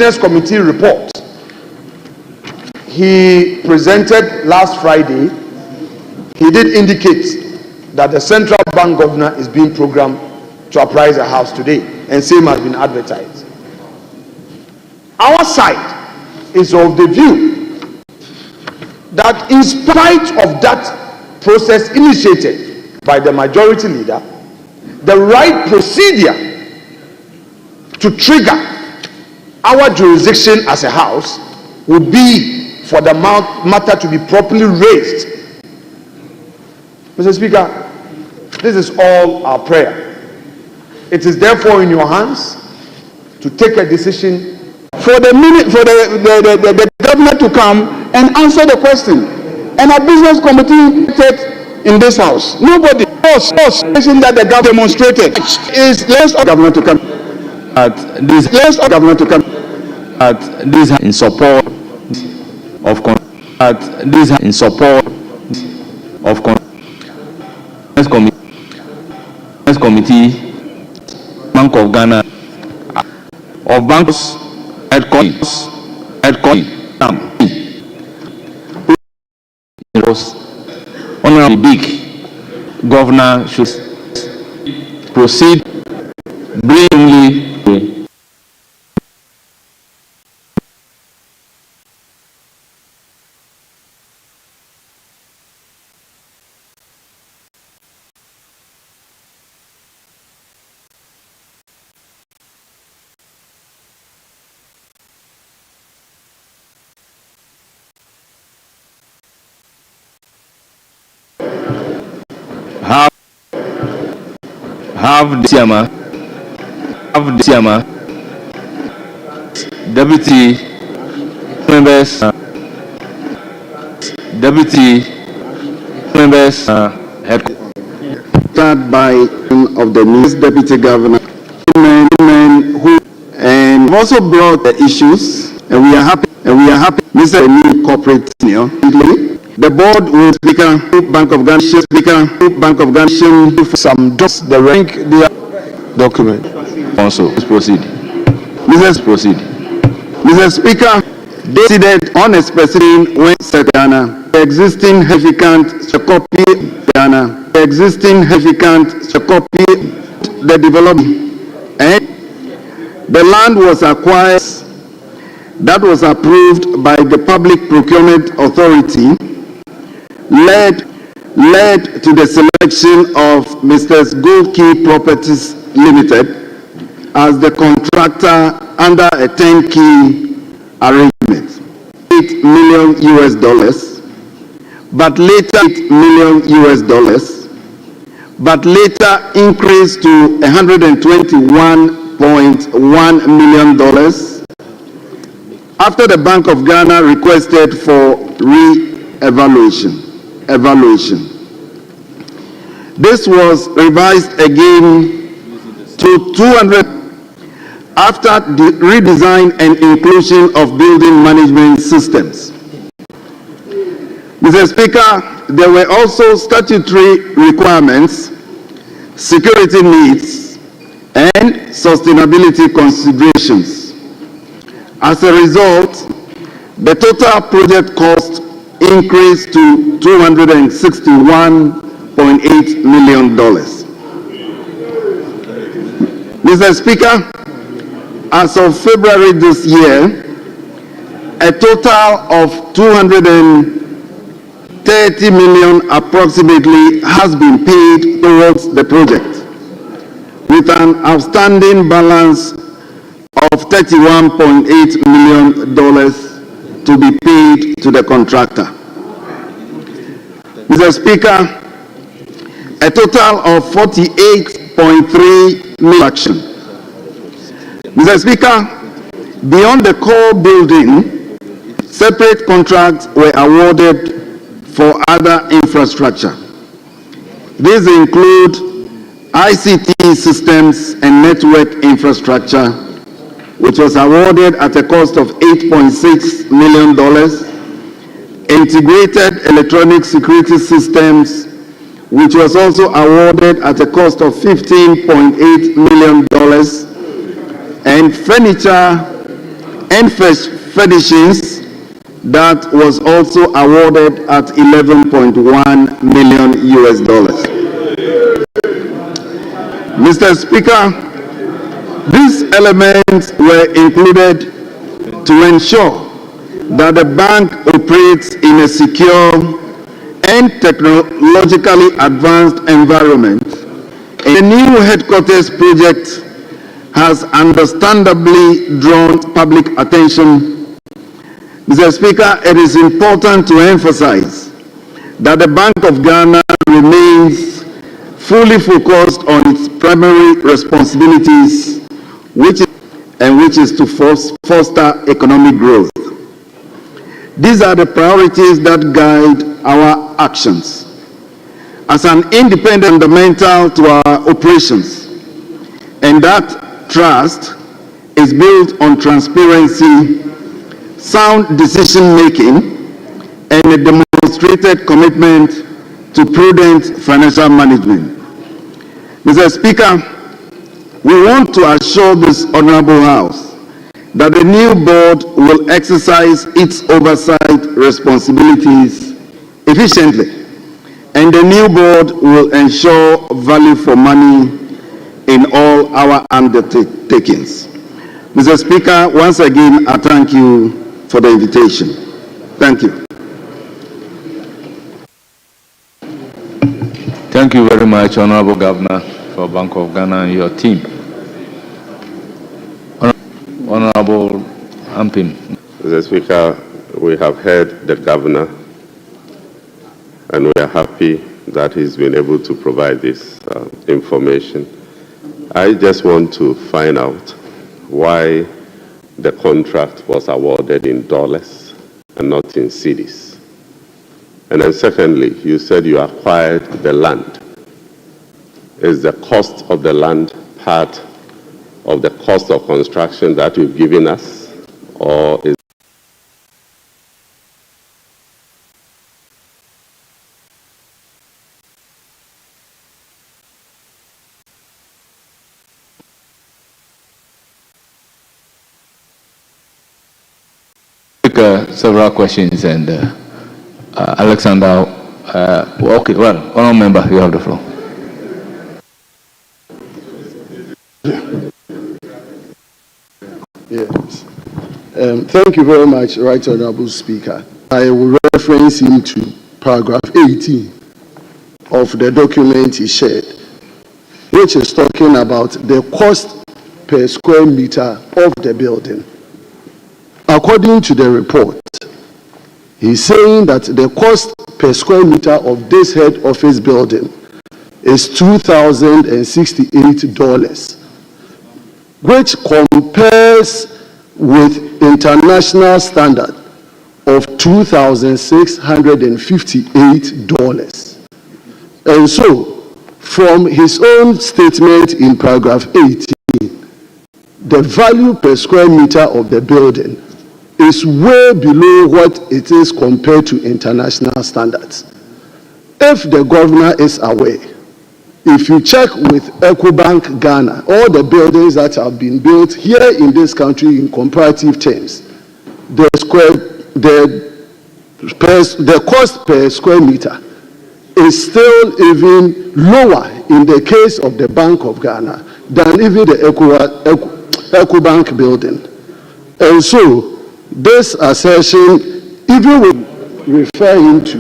Business Committee report he presented last Friday, he did indicate that the central bank governor is being programmed to apprise the House today, and same has been advertised. Our side is of the view that in spite of that process initiated by the majority leader, the right procedure to trigger our jurisdiction as a House would be for the matter to be properly raised. Mr. Speaker, this is all our prayer. It is therefore in your hands to take a decision for the governor to come and answer the question. And our business committee in this House. Nobody else that the government demonstrated is less of governor to come. This less of governor to come. This in support of this in support of committee Bank of Ghana of banks headquarters Honorable Big Governor should proceed brilliantly. Have the chairman, deputy members, Start by of the new deputy governor, who and also brought the issues, and we are happy. Mr. New Corporate Senior, the board will Speaker, Bank of Ghana, some dots the rank their document. Also, let's proceed. Mr. Speaker, decided on a specific when Ghana, the existing the development, and the land was acquired. That was approved by the Public Procurement Authority, led to the selection of Mr. Goldkey Properties Limited as the contractor under a turnkey arrangement. $8 million, but later $8 million, but later increased to $121.1 million after the Bank of Ghana requested for re-evaluation. This was revised again to 200 after the redesign and inclusion of building management systems. Mr. Speaker, there were also statutory requirements, security needs, and sustainability considerations. As a result, the total project cost increased to $261.8 million. Mr. Speaker, as of February this year, a total of $230 million approximately has been paid towards the project, with an outstanding balance of $31.8 million to be paid to the contractor. Mr. Speaker, a total of 48.3 million action. Mr. Speaker, beyond the core building, separate contracts were awarded for other infrastructure. These include ICT systems and network infrastructure, which was awarded at a cost of $8.6 million, integrated electronic security systems, which was also awarded at a cost of $15.8 million, and furniture and furnishings that was also awarded at 11.1 million US dollars. Mr. Speaker, these elements were included to ensure that the bank operates in a secure and technologically advanced environment. A new headquarters project has understandably drawn public attention. Mr. Speaker, it is important to emphasize that the Bank of Ghana remains fully focused on its primary responsibilities, which is to foster economic growth. These are the priorities that guide our actions. As an independent fundamental to our operations, and that trust is built on transparency, sound decision-making, and a demonstrated commitment to prudent financial management. Mr. Speaker, we want to assure this Honorable House that the new board will exercise its oversight responsibilities efficiently, and the new board will ensure value for money in all our undertakings. Mr. Speaker, once again, I thank you for the invitation. Thank you. Thank you very much, Honorable Governor, for Bank of Ghana and your team. Honorable Ampim. Mr. Speaker, we have heard the Governor, and we are happy that he's been able to provide this information. I just want to find out why the contract was awarded in dollars and not in cedis. And then secondly, you said you acquired the land. Is the cost of the land part of the cost of construction that you've given us, or is several questions, and Alexander, okay, well, honorable member, you have the floor. Yes. Thank you very much, Right Honorable Speaker. I will reference him to paragraph 18 of the document he shared, which is talking about the cost per square meter of the building. According to the report, he's saying that the cost per square meter of this head office building is $2,068, which compares with international standard of $2,658. And so, from his own statement in paragraph 18, the value per square meter of the building is way below what it is compared to international standards. If the governor is aware, if you check with EcoBank Ghana, all the buildings that have been built here in this country in comparative terms, the cost per square meter is still even lower in the case of the Bank of Ghana than even the EcoBank building. And so, this assertion, even with referring to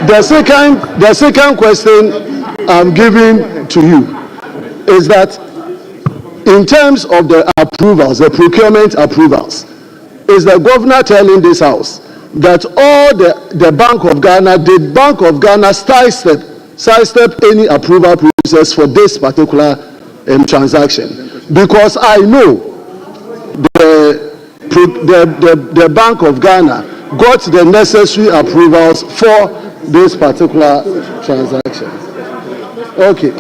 the second question I'm giving to you is that in terms of the approvals, the procurement approvals, is the governor telling this house that all the Bank of Ghana, did Bank of Ghana sidestep any approval process for this particular transaction? Because I know the Bank of Ghana got the necessary approvals for this particular transaction. Okay.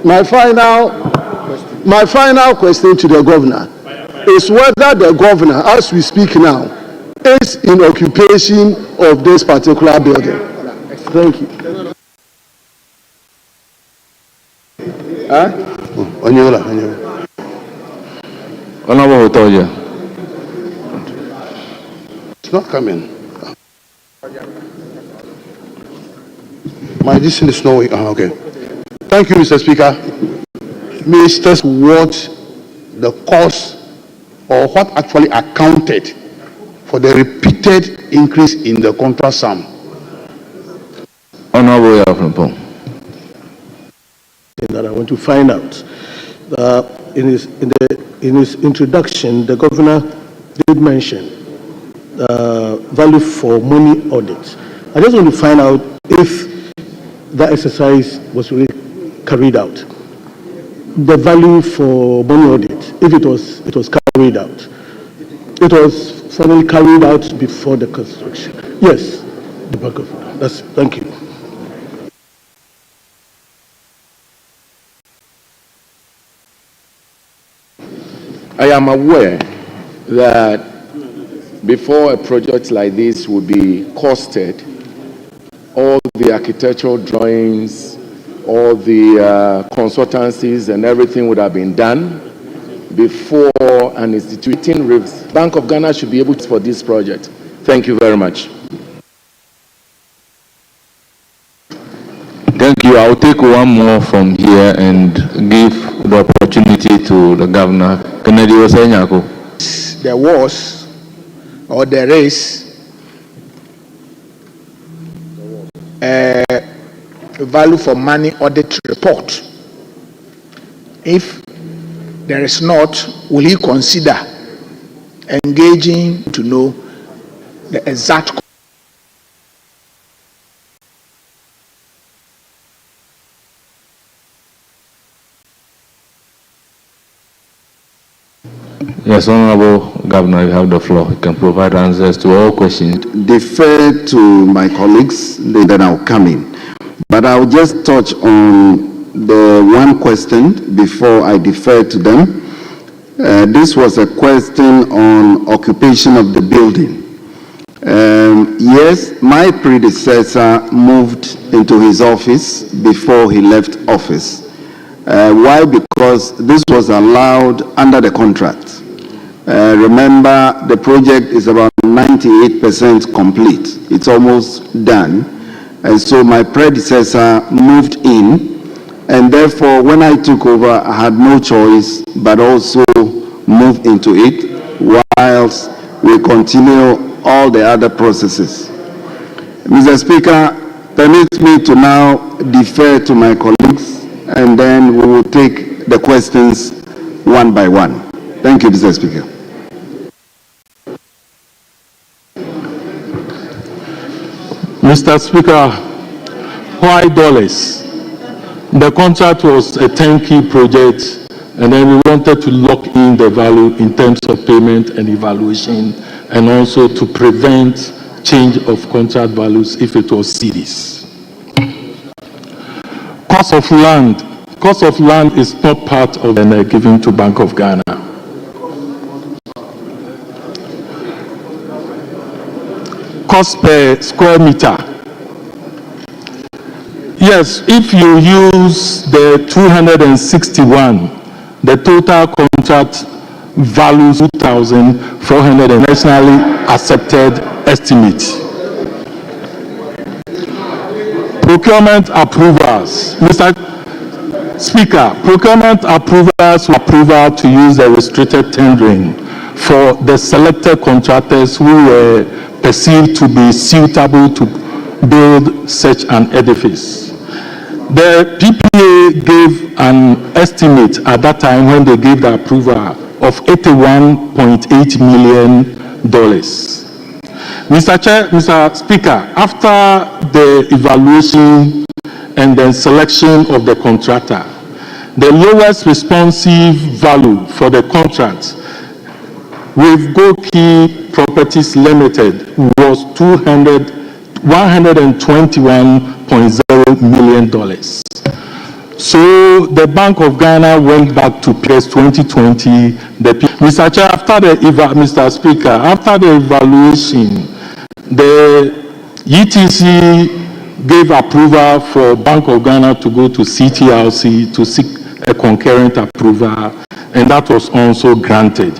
My final question to the governor is whether the governor, as we speak now, is in occupation of this particular building. Thank you. Onyola. Honorable Otoja. It's not coming. My this is no way. Okay. Thank you, Mr. Speaker. Ministers, what the cause or what actually accounted for the repeated increase in the contract sum? Honorable Yaframpong. That I want to find out. In his introduction, the governor did mention value for money audits. I just want to find out if that exercise was really carried out. The value for money audit, if it was carried out. It was finally carried out before the construction. Yes, the back of that's. Thank you. I am aware that before a project like this would be costed, all the architectural drawings, all the consultancies and everything would have been done before an instituting Bank of Ghana should be able to for this project. Thank you very much. Thank you. I'll take one more from here and give the opportunity to the governor. Kennedy Osenyako. There was, or there is, a value for money audit report. If there is not, will he consider engaging to know the exact? Yes, Honorable Governor, you have the floor. You can provide answers to all questions. Defer to my colleagues, then I'll come in. But I'll just touch on the one question before I defer to them. This was a question on occupation of the building. Yes, my predecessor moved into his office before he left office. Why? Because this was allowed under the contract. Remember, the project is about 98% complete. It's almost done. And so my predecessor moved in, and therefore when I took over, I had no choice but also move into it whilst we continue all the other processes. Mr. Speaker, permit me to now defer to my colleagues, and then we will take the questions one by one. Thank you, Mr. Speaker. Mr. Speaker, why dollars? The contract was a turnkey project, and then we wanted to lock in the value in terms of payment and evaluation, and also to prevent change of contract values if it was series. Cost of land is not part of the given to Bank of Ghana. Cost per square meter. Yes, if you use the 261, the total contract value 2,400 nationally accepted estimate. Procurement approvals. Mr. Speaker, procurement approvals were approval to use the restricted tendering for the selected contractors who were perceived to be suitable to build such an edifice. The PPA gave an estimate at that time when they gave the approval of $81.8 million. Mr. Speaker, after the evaluation and then selection of the contractor, the lowest responsive value for the contract with Goki Properties Limited was $121.0 million. So the Bank of Ghana went back to PS 2020. Mr. Chair, Mr. Speaker, after the evaluation, the ETC gave approval for Bank of Ghana to go to CTRC to seek a concurrent approval, and that was also granted.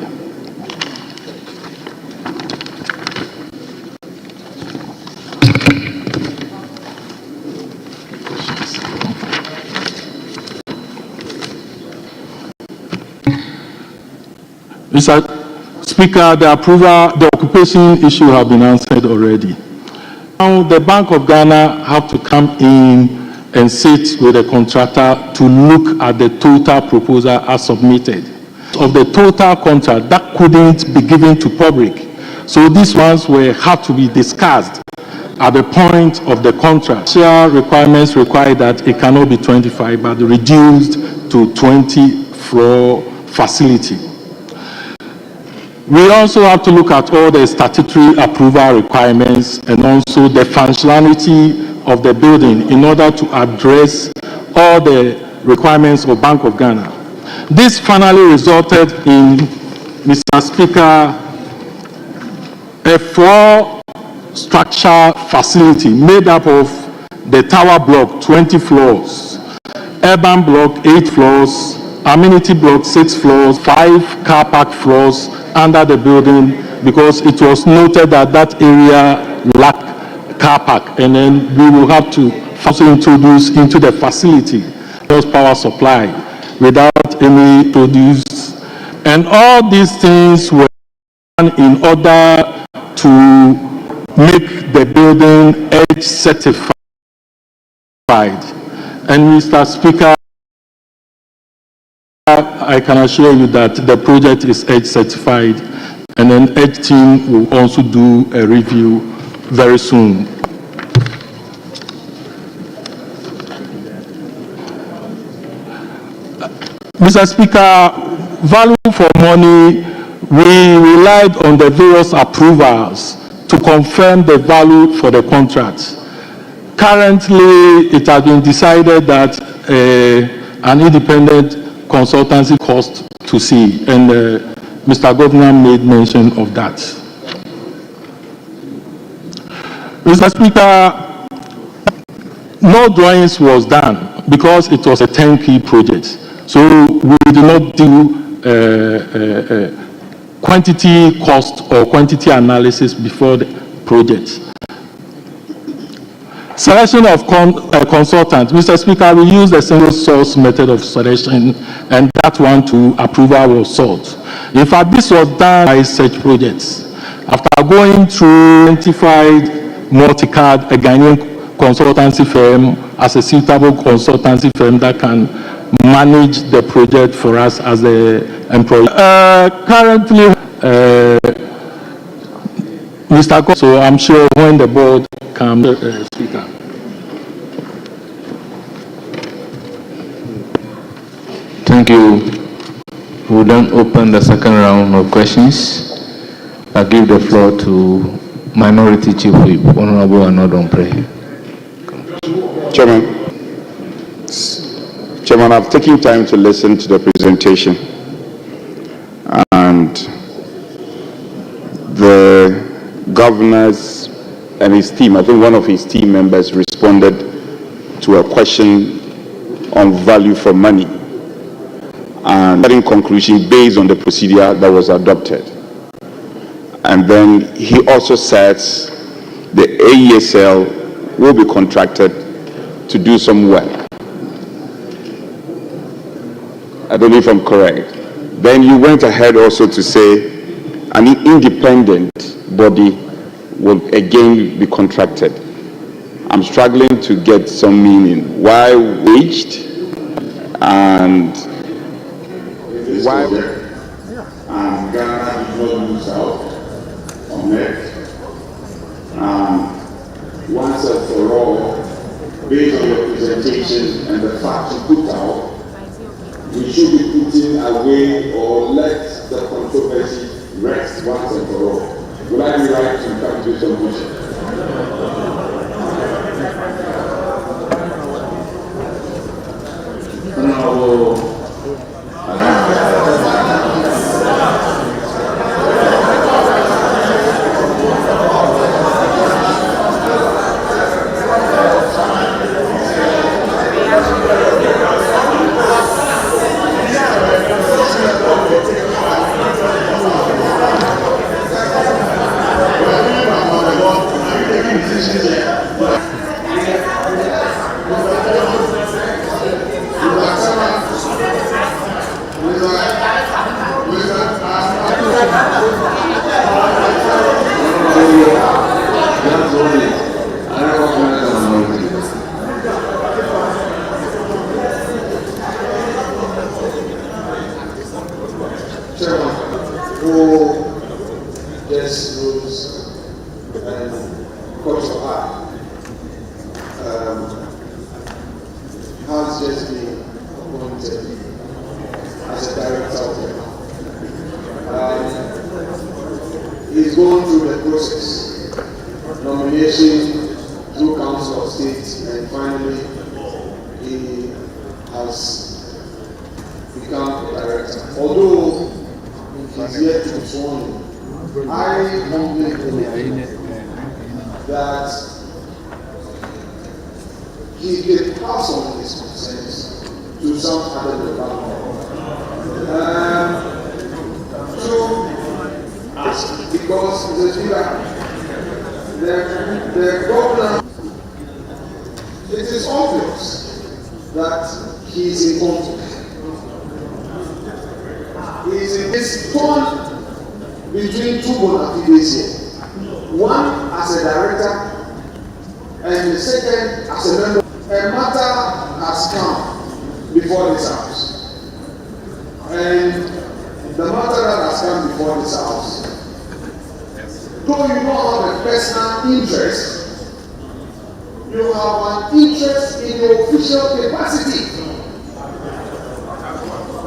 Mr. Speaker, the occupation issue have been answered already. Now, the Bank of Ghana have to come in and sit with the contractor to look at the total proposal as submitted. Of the total contract, that couldn't be given to public. So these ones had to be discussed at the point of the contract. Share requirements require that it cannot be 25, but reduced to 20-floor facility. We also have to look at all the statutory approval requirements and also the functionality of the building in order to address all the requirements of Bank of Ghana. This finally resulted in, Mr. Speaker, a four-structure facility made up of the tower block, 20 floors, urban block, 8 floors, amenity block, 6 floors, 5 car park floors under the building, because it was noted that that area lacked car park, and then we will have to also introduce into the facility power supply without any produce. And all these things were done in order to make the building EDGE certified. And Mr. Speaker, I can assure you that the project is EDGE certified, and then EDGE team will also do a review very soon. Mr. Speaker, value for money, we relied on the various approvals to confirm the value for the contract. Currently, it has been decided that an independent consultancy cost to see, and Mr. Governor made mention of that. Mr. Speaker, no drawings was done because it was a turnkey project. So we did not do quantity cost or quantity analysis before the project. Selection of consultant. Mr. Speaker, we used the single source method of selection, and that one to approval was sought. In fact, this was done by such projects. After going through identified Multicard, a Ghanaian consultancy firm, as a suitable consultancy firm that can manage the project for us as the employer. Currently, Mr. So I'm sure when the board comes, Speaker. Thank you. We'll then open the second round of questions. I give the floor to Minority Chief Whip, Honorable Anodon Pray. Chairman, I've taken time to listen to the presentation, and the governor's and his team, I think one of his team members responded to a question on value for money, and in conclusion based on the procedure that was adopted. And then he also says the AESL will be contracted to do some work. I don't know if I'm correct. Then you went ahead also to say an independent body will again be contracted. I'm struggling to get some meaning. Why waged and why? And Ghana did not lose out on it. Once and for all, based on your presentation and the facts you put out, we should be putting away or let the controversy rest once and for all. Would I be right to come to some motion? has just been appointed as a director of the bank. He's going through the process, nomination through Council of State, and finally he has become a director. Although he's yet to be sworn in, I humbly believe that he can pass on his concerns to some other department. Because the governor, it is obvious that he is incompetent. He is in this torn between two bona fides here. One as a director, and the second as a member. A matter has come before this house, and the matter that has come before this house, though you don't have a personal interest, you have an interest in your official capacity.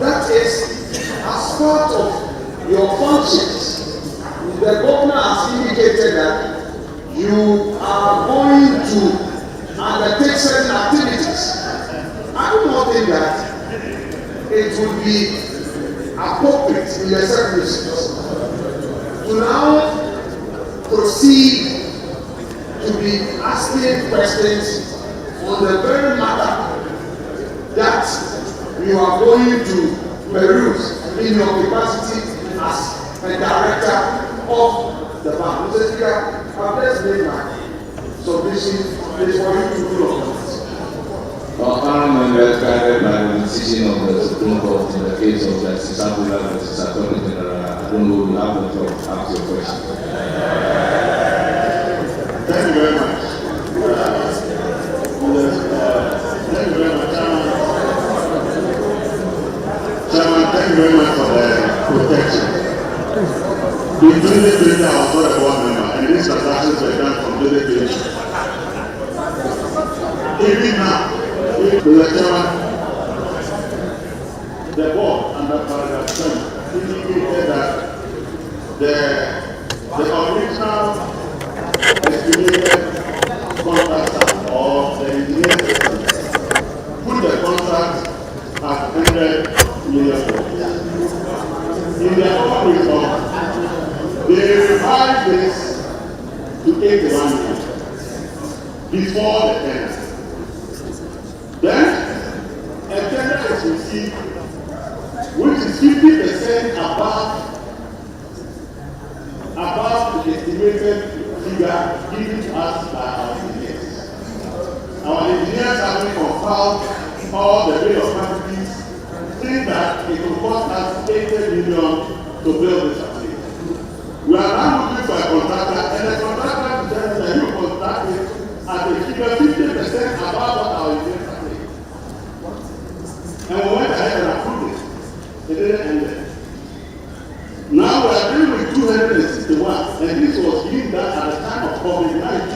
That is, as part of your functions, the governor has indicated that you are going to undertake certain activities. I do not think that it would be appropriate in the circumstances to now proceed to be asking questions on the very matter that you are going to peruse in your capacity as a director of the bank. Mr. Speaker, I've just made my submission is for you to do on this. Honourable members guided by the decision of the Supreme Court in the case of Justice Abdullah versus Attorney General, I don't know you have the floor to ask your question. Thank you very much. Thank you very much, Chairman, thank you very much for the protection. In 2020, I was not a board member, and these transactions were done from 2020. Even now, Mr. Chairman, the board under paragraph 7 indicated that the original estimated contractor or the engineer put the contract at $100 million. In their own report, they revised this to 81 million before the tender. Then a tender is received which is 50% above the estimated figure given to us by our engineers. Our engineers having compiled all the bill of quantities think that it will cost us 80 million to build this facility. We are now looking for a contractor, and the contractor tells us that you contract it at a figure 50% above what our engineers are saying. And we went ahead and approved it. It didn't end there. Now we are dealing with 261, and this was given that at the time of COVID-19,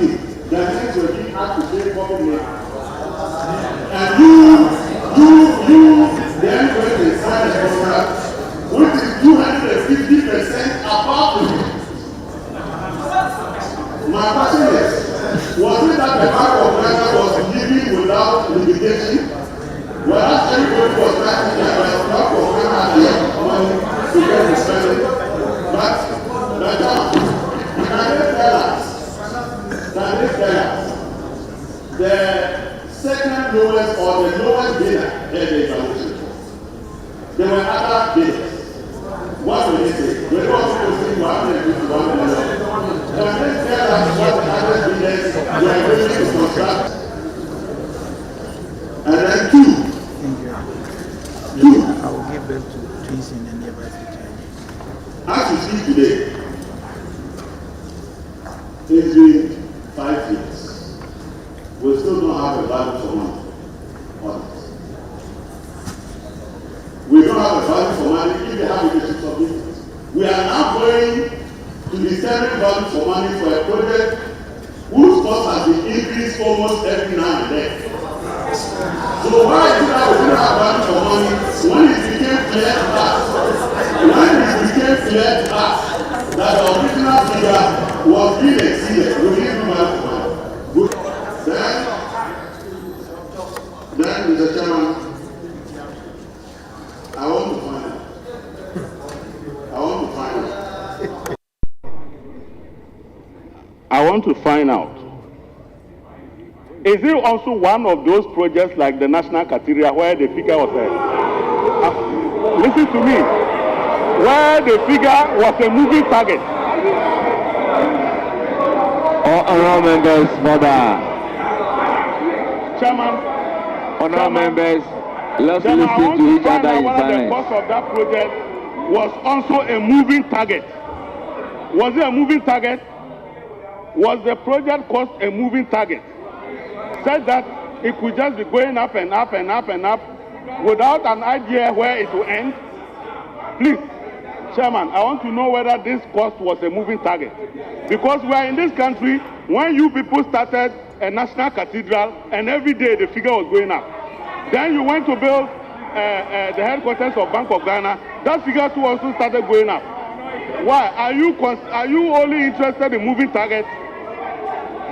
the things were being asked to pay COVID-19. And you then went and signed a contract which is 250% above the rate. My question is, was it that the Bank of Ghana was giving without limitation? Whereas everybody was trying to get the Bank of Ghana had the money to get the spending. But can they tell us the second lowest or the lowest bidder had the evaluation? There were other bidders. What will they say? They don't want to see 151 million. Can they tell us what the other bidders were willing to contract? And then two. I will give birth to twins in the university. As you see today, it's been 5 years. We still don't have a value for money. We don't have a value for money if they have leadership of business. We are now going to be selling value for money for a project whose cost has been increased almost every now and then. So why is it that we didn't have value for money when it became clear to us? When it became clear to us that the original figure was being exceeded, we didn't do value for money. Then, Mr. Chairman, I want to find out. I want to find out. Is it also one of those projects like the National Cathedral where the figure was listen to me, where the figure was a moving target? Honourable members, further. Chairman, Honourable members, let's Chairman, I listen want to to each find other out in whether the silence. cost of that project was also a moving target. Was it a moving target? Was the project cost a moving target? Said that it could just be going up and up and up and up without an idea where it will end? Please, Chairman, I want to know whether this cost was a moving target. Because we are in this country, when you people started a national cathedral and every day the figure was going up. Then you went to build the headquarters of Bank of Ghana, that figure too also started going up. Why? Are you only interested in moving targets?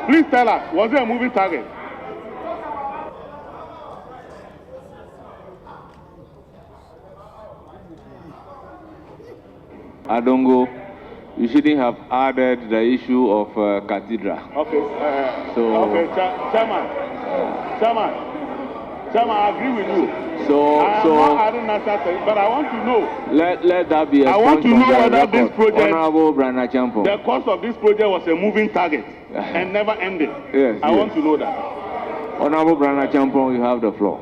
Please tell us, was it a moving target? Adongo, you shouldn't have added the issue of cathedral. Okay, Chairman, I agree with you. I am not adding nothing, but I want to know. Let that be a I want to know whether this project, Honourable Brana Champo, the cost of this project was a moving target and never ended. Yes, I want to know that. Honourable Brana Champo, you have the floor.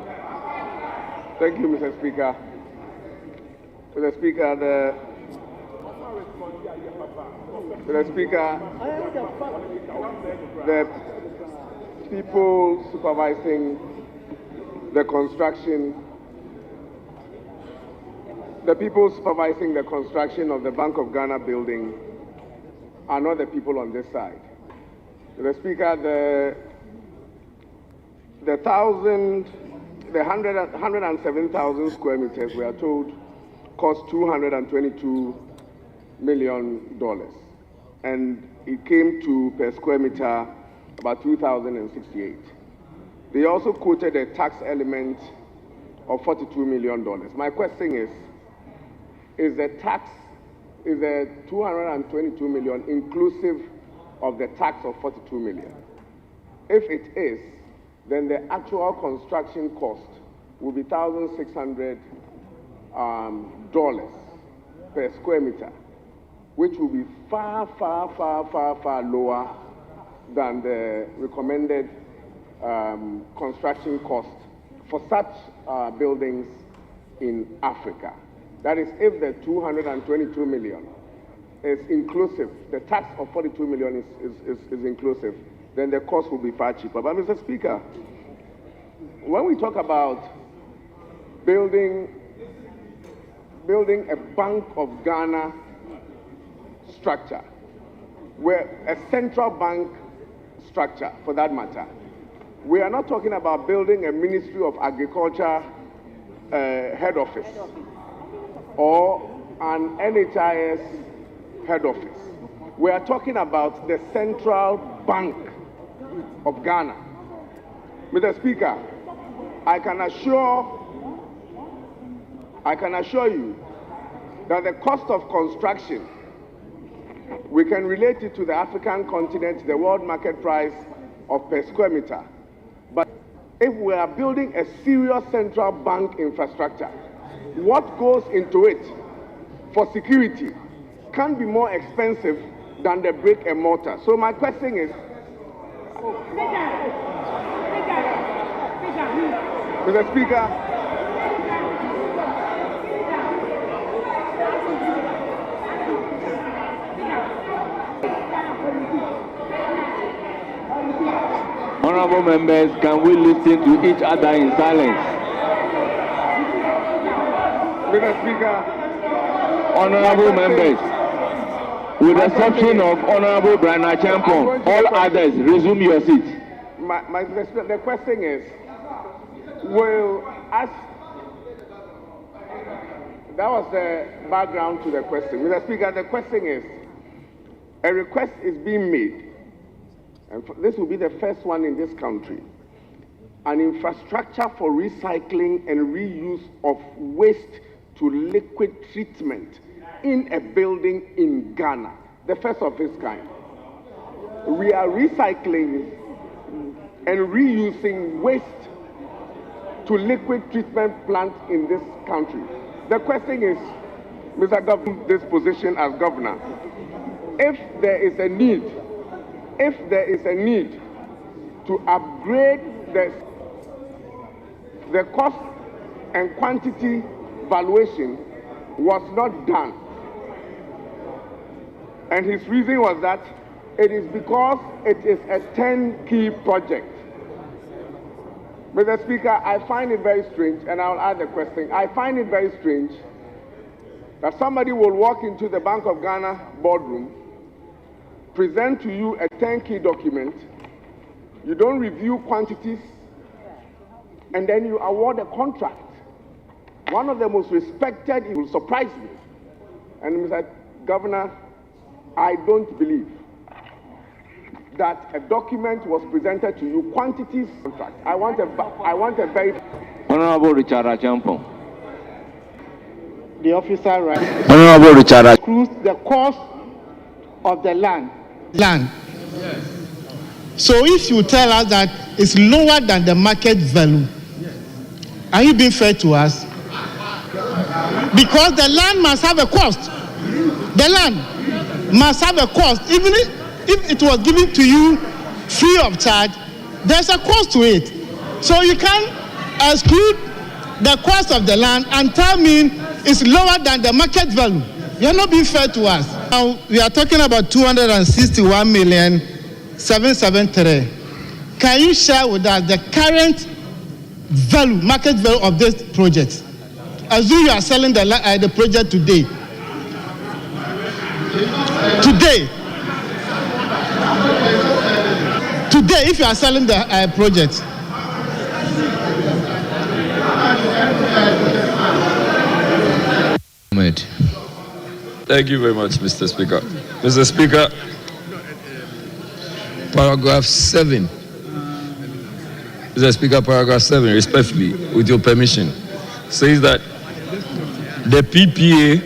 Thank you, Mr. Speaker. Mr. Speaker, the people supervising the construction of the Bank of Ghana building are not the people on this side. Mr. Speaker, the 107,000 square meters, we are told, cost $222 million. And it came to, per square meter, about 2,068. They also quoted a tax element of $42 million. My question is the 222 million inclusive of the tax of 42 million? If it is, then the actual construction cost will be $1,600 per square meter, which will be far lower than the recommended construction cost for such buildings in Africa. That is, if the 222 million is inclusive, the tax of 42 million is inclusive, then the cost will be far cheaper. But Mr. Speaker, when we talk about building a Bank of Ghana structure, where a central bank structure for that matter, we are not talking about building a Ministry of Agriculture head office or an NHIS head office. We are talking about the Central Bank of Ghana. Mr. Speaker, I can assure you that the cost of construction, we can relate it to the African continent, the world market price of per square meter. But if we are building a serious central bank infrastructure, what goes into it for security can be more expensive than the brick and mortar. So my question is, Mr. Speaker, Honourable members, can we listen to each other in silence? Mr. Speaker, Honourable members, with the exception of Honourable Brana Champon, all others resume your seat. the question is, will ask. That was the background to the question. Mr. Speaker, the question is, a request is being made, and this will be the first one in this country, an infrastructure for recycling and reuse of waste to liquid treatment in a building in Ghana, the first of its kind. We are recycling and reusing waste to liquid treatment plants in this country. The question is, Mr. Governor, this position as governor, if there is a need to upgrade the cost and quantity valuation was not done. And his reason was that it is because it is a turnkey project. Mr. Speaker, I find it very strange, and I'll add the question. I find it very strange that somebody will walk into the Bank of Ghana boardroom, present to you a turnkey document, you don't review quantities, and then you award a contract. One of the most respected, it will surprise me. And Mr. Governor, I don't believe that a document was presented to you, quantities, contract. I want a very... Honorable Richard Achampong. The officer writes, Honorable Richard the cost of the land. Yes. So if you tell us that it's lower than the market value, are you being fair to us? Because the land must have a cost. The land must have a cost. Even if it was given to you free of charge, there's a cost to it. So you can't exclude the cost of the land and tell me it's lower than the market value. You're not being fair to us. Now, we are talking about 261,773. Can you share with us the current value, market value of this project? Assume you are selling the project today. Today, if you are selling the project. Thank you very much, Mr. Speaker. Mr. Speaker, paragraph 7. Mr. Speaker, paragraph 7, respectfully, with your permission, says that the PPA,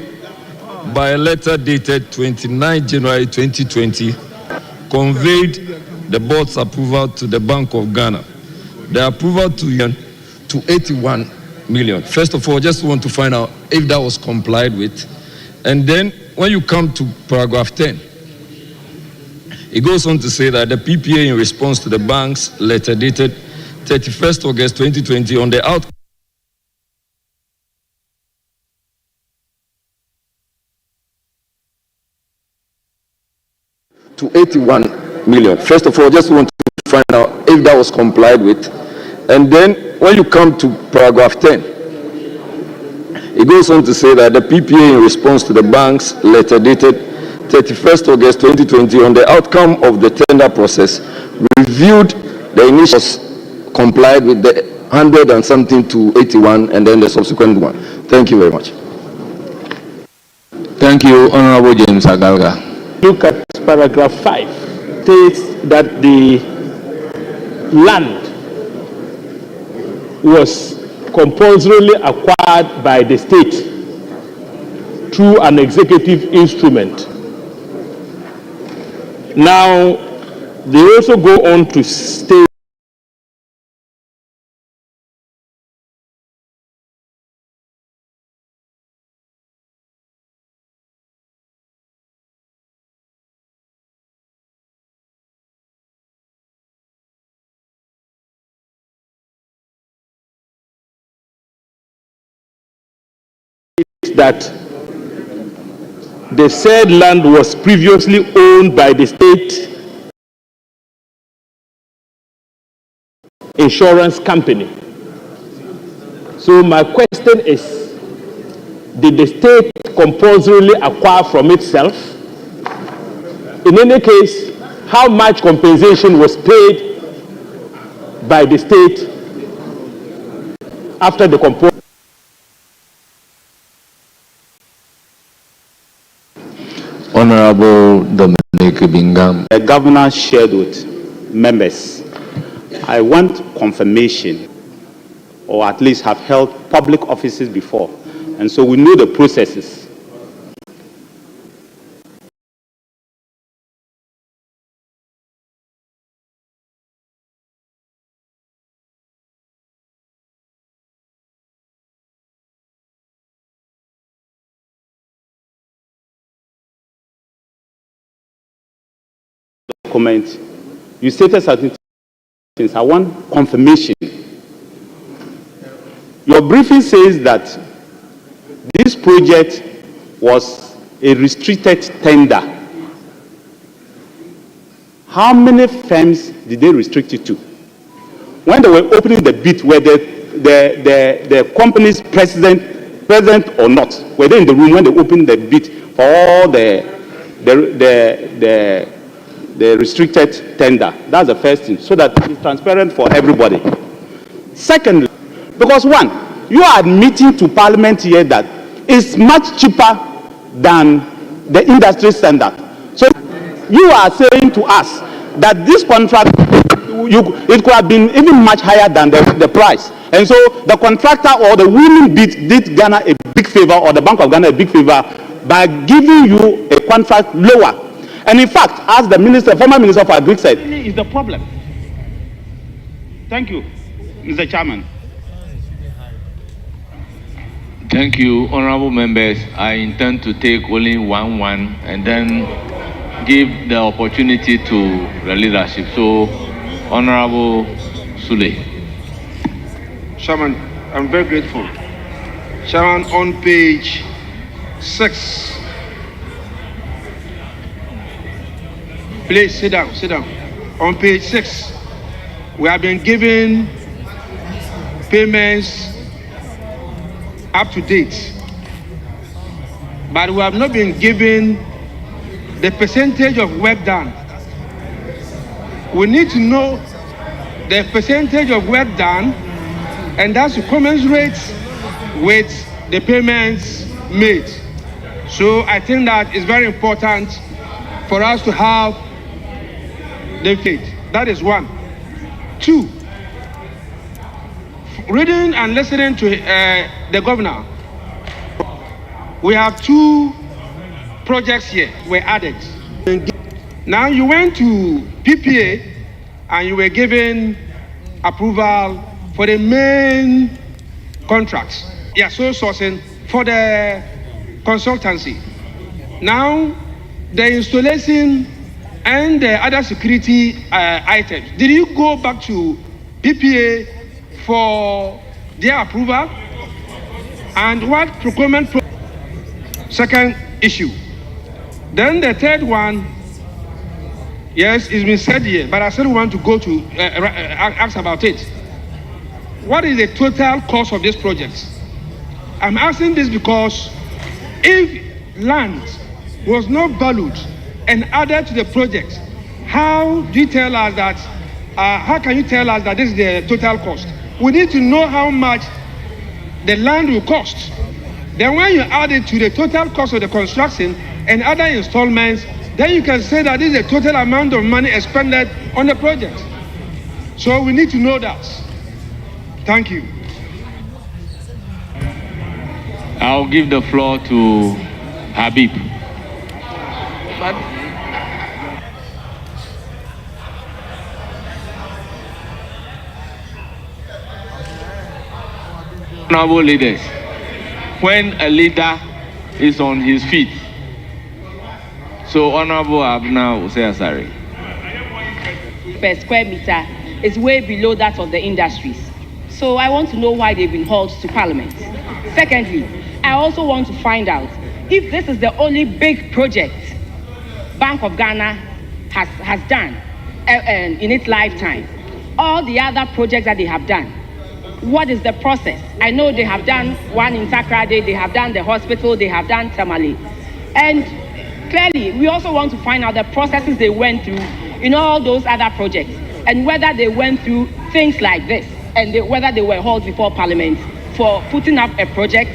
by a letter dated 29 January 2020, conveyed the board's approval to the Bank of Ghana. The approval to 81 million. First of all, just want to find out if that was complied with. And then when you come to paragraph 10, it goes on to say that the PPA, in response to the bank's letter dated 31st August 2020 on the outcome to 81 million. First of all, just want to find out if that was complied with. And then when you come to paragraph 10, it goes on to say that the PPA, in response to the bank's letter dated 31st August 2020 on the outcome of the tender process, reviewed the initial, complied with the 100 and something to 81 and then the subsequent one. Thank you very much. Thank you, Honorable James Agalga. Look at paragraph 5. States that the land was compulsorily acquired by the state through an executive instrument. Now, they also go on to state that the said land was previously owned by the state insurance company. So my question is, did the state compulsorily acquire from itself? In any case, how much compensation was paid by the state after the compose. Honorable Dominic Bingham. The governor shared with members. I want confirmation, or at least have held public offices before, and so we know the processes. Comment. You stated certain things. I want confirmation. Your briefing says that this project was a restricted tender. How many firms did they restrict it to? When they were opening the bid, were the company's present or not? Were they in the room when they opened the bid for all the restricted tender? That's the first thing, so that it's transparent for everybody. Secondly, because one, you are admitting to Parliament here that it's much cheaper than the industry standard. So you are saying to us that this contract, it could have been even much higher than the price. And so the contractor or the winning bid did Ghana a big favor, or the Bank of Ghana a big favor, by giving you a contract lower. And in fact, as the former Minister for Agri said, is the problem. Thank you, Mr. Chairman. Thank you, honorable members. I intend to take only one and then give the opportunity to the leadership. So, Honorable Sule. Chairman, I'm very grateful. Chairman, on page 6. Please sit down. On page 6, we have been given payments up to date, but we have not been given the percentage of work done. We need to know the percentage of work done, and that's to commensurate with the payments made. So I think that is very important for us to have the faith. That is one. Two, reading and listening to the governor, we have 2 projects here were added. Now you went to PPA and you were given approval for the main contracts. Yeah, sole sourcing for the consultancy. Now the installation and the other security items, did you go back to PPA for their approval? And what procurement? Second issue. Then the third one, yes, it's been said here, but I still want to go to ask about it. What is the total cost of this project? I'm asking this because if land was not valued and added to the project, how do you tell us that? How can you tell us that this is the total cost? We need to know how much the land will cost. Then when you add it to the total cost of the construction and other installments, then you can say that this is the total amount of money expended on the project. So we need to know that. Thank you. I'll give the floor to Habib. Honorable leaders, when a leader is on his feet, so Honorable Abna Usayasari. Per square meter is way below that of the industries. So I want to know why they've been hauled to Parliament. Secondly, I also want to find out if this is the only big project Bank of Ghana has done in its lifetime. All the other projects that they have done, what is the process? I know they have done one in Takrade, they have done the hospital, they have done Tamale. And clearly, we also want to find out the processes they went through in all those other projects and whether they went through things like this. and whether they were held before Parliament for putting up a project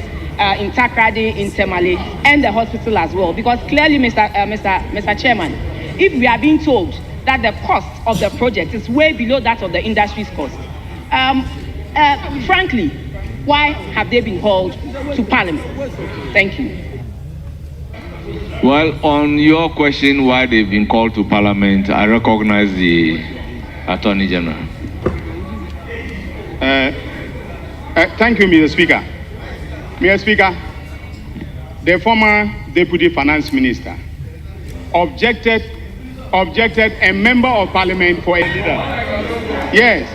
in Takrady, in Temale, and the hospital as well. Because clearly, Mr. Chairman, if we are being told that the cost of the project is way below that of the industry's cost, frankly, why have they been hauled to Parliament? Thank you. Well, on your question why they've been called to Parliament, I recognize the Attorney General. Thank you, Mr. Speaker. Mr. Speaker, the former Deputy Finance Minister objected a member of Parliament for a leader. Yes.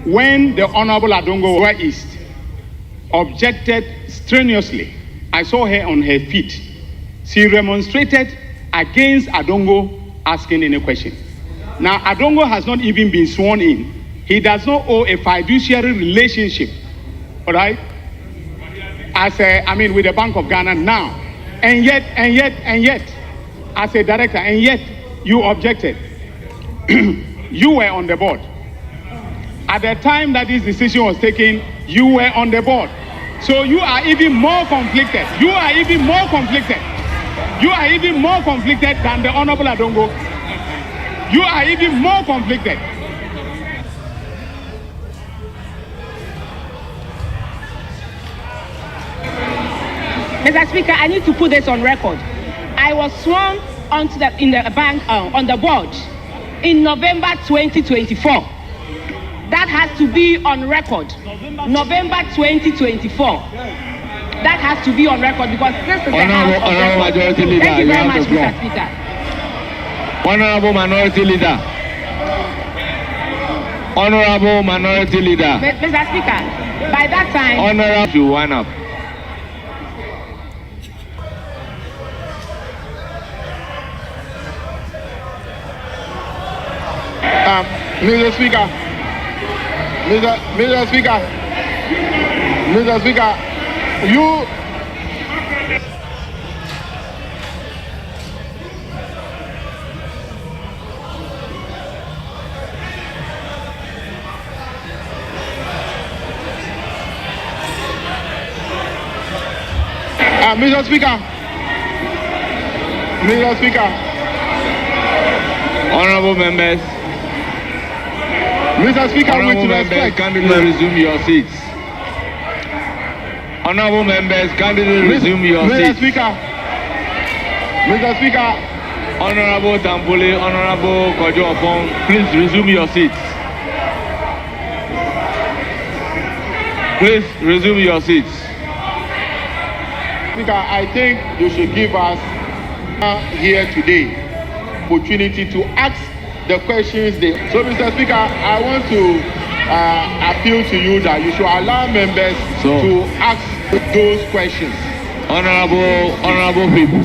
When the Honorable Adongo East objected strenuously, I saw her on her feet. She remonstrated against Adongo asking any question. Now, Adongo has not even been sworn in. He does not owe a fiduciary relationship, all right, with the Bank of Ghana now. And yet, as a director, and yet you objected. You were on the board. At the time that this decision was taken, you were on the board. So you are even more conflicted. You are even more conflicted than the Honorable Adongo. You are even more conflicted. Mr. Speaker, I need to put this on record. I was sworn on the board in November 2024. That has to be on record. November 2024. That has to be on record because this is the House of Majority Record. Leader, Thank you very have much, the floor. Mr. Speaker. Honorable Minority Leader. Honorable Minority Leader. Mr. Speaker, by that time... Honorable to one up. Mr. Speaker, you... Mr. Speaker, Honorable members. Mr. Speaker, Honorable with members, respect, kindly resume your seats. Honorable members, kindly resume your seats. Mr. Speaker, Honorable Tambule, Honorable Kojo Ofong, please resume your seats. Please resume your seats. Speaker, I think you should give us here today opportunity to ask the questions they... So, Mr. Speaker, I want to appeal to you that you should allow members to ask those questions. Honorable people,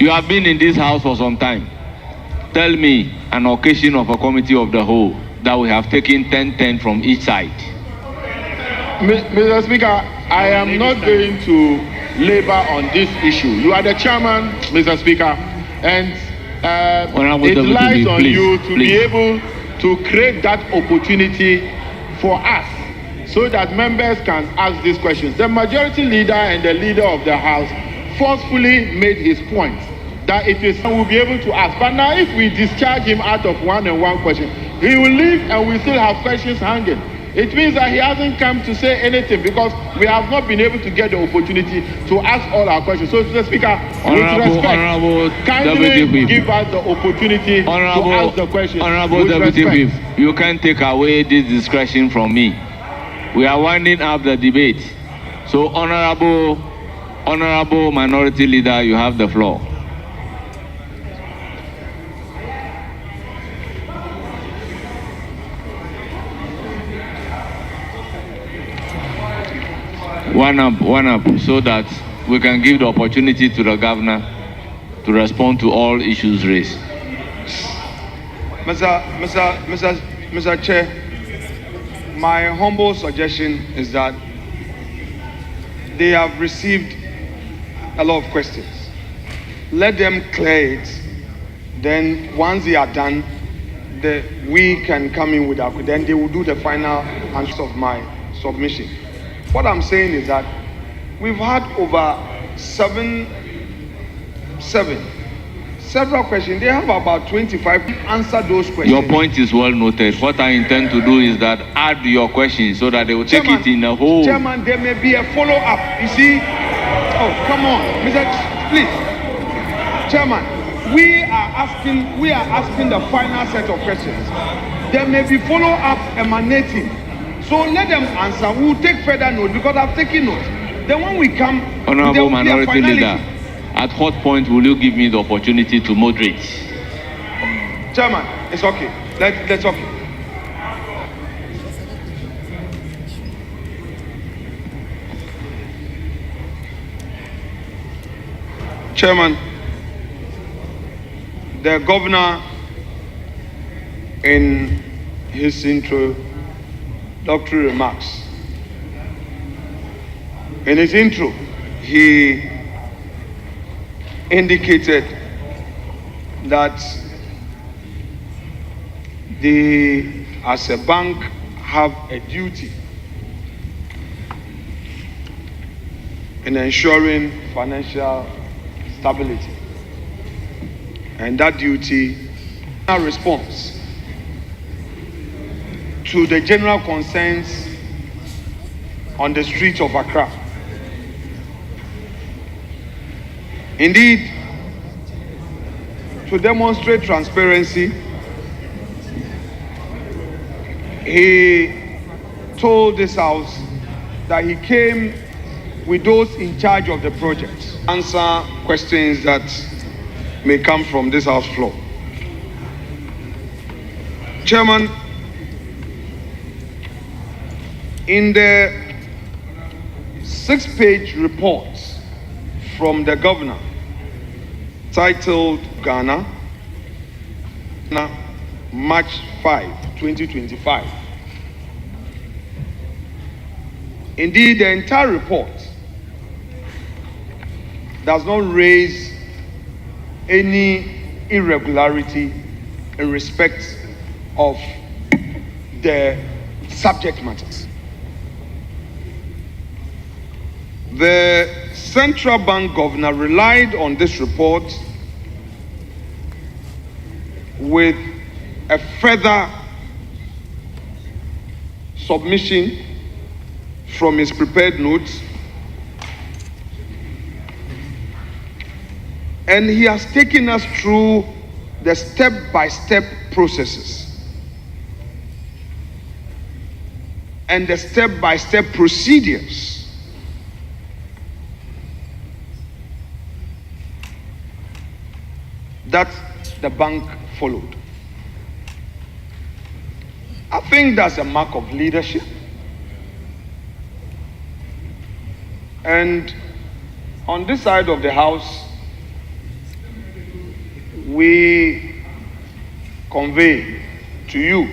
you have been in this house for some time. Tell me an occasion of a committee of the whole that we have taken 10-10 from each side. Mr. Speaker, I am not going to labor on this issue. You are the chairman, Mr. Speaker, and it lies on you to be able to create that opportunity for us so that members can ask these questions. The majority leader and the leader of the House forcefully made his point that it is will be able to ask. But now if we discharge him out of one question, he will leave and we still have questions hanging. It means that he hasn't come to say anything because we have not been able to get the opportunity to ask all our questions. So, Mr. Speaker, with respect, kindly give us the opportunity to ask the questions. Honorable Deputy Whip, you can't take away this discretion from me. We are winding up the debate. So, Honorable Minority Leader, you have the floor. One up, so that we can give the opportunity to the governor to respond to all issues raised. Mr. Chair, my humble suggestion is that they have received a lot of questions. Let them clear it. Then once they are done, we can come in with our, then they will do the final answer of my submission. What I'm saying is that we've had over several questions. They have about 25. Answer those questions. Your point is well noted. What I intend to do is that add your questions so that they will take it in a whole. Chairman, there may be a follow-up. You see? Oh, come on, Mr. Please, Chairman. We are asking the final set of questions. There may be follow-up emanating. So let them answer. We'll take further note because I've taken note. Then when we come, Honorable Minority Leader, at what point will you give me the opportunity to moderate? Chairman, it's okay. Let's okay. Chairman, the governor in his introductory remarks, in his intro, he indicated that they, as a bank, have a duty in ensuring financial stability. And that duty responds to the general concerns on the streets of Accra. Indeed, to demonstrate transparency, he told this House that he came with those in charge of the project, answer questions that may come from this House floor. Chairman, in the 6-page report from the governor titled Ghana, March 5, 2025. Indeed, the entire report does not raise any irregularity in respect of the subject matters. The central bank governor relied on this report with a further submission from his prepared notes, and he has taken us through the step-by-step processes and the step-by-step procedures that the bank followed. I think that's a mark of leadership. And on this side of the House, we convey to you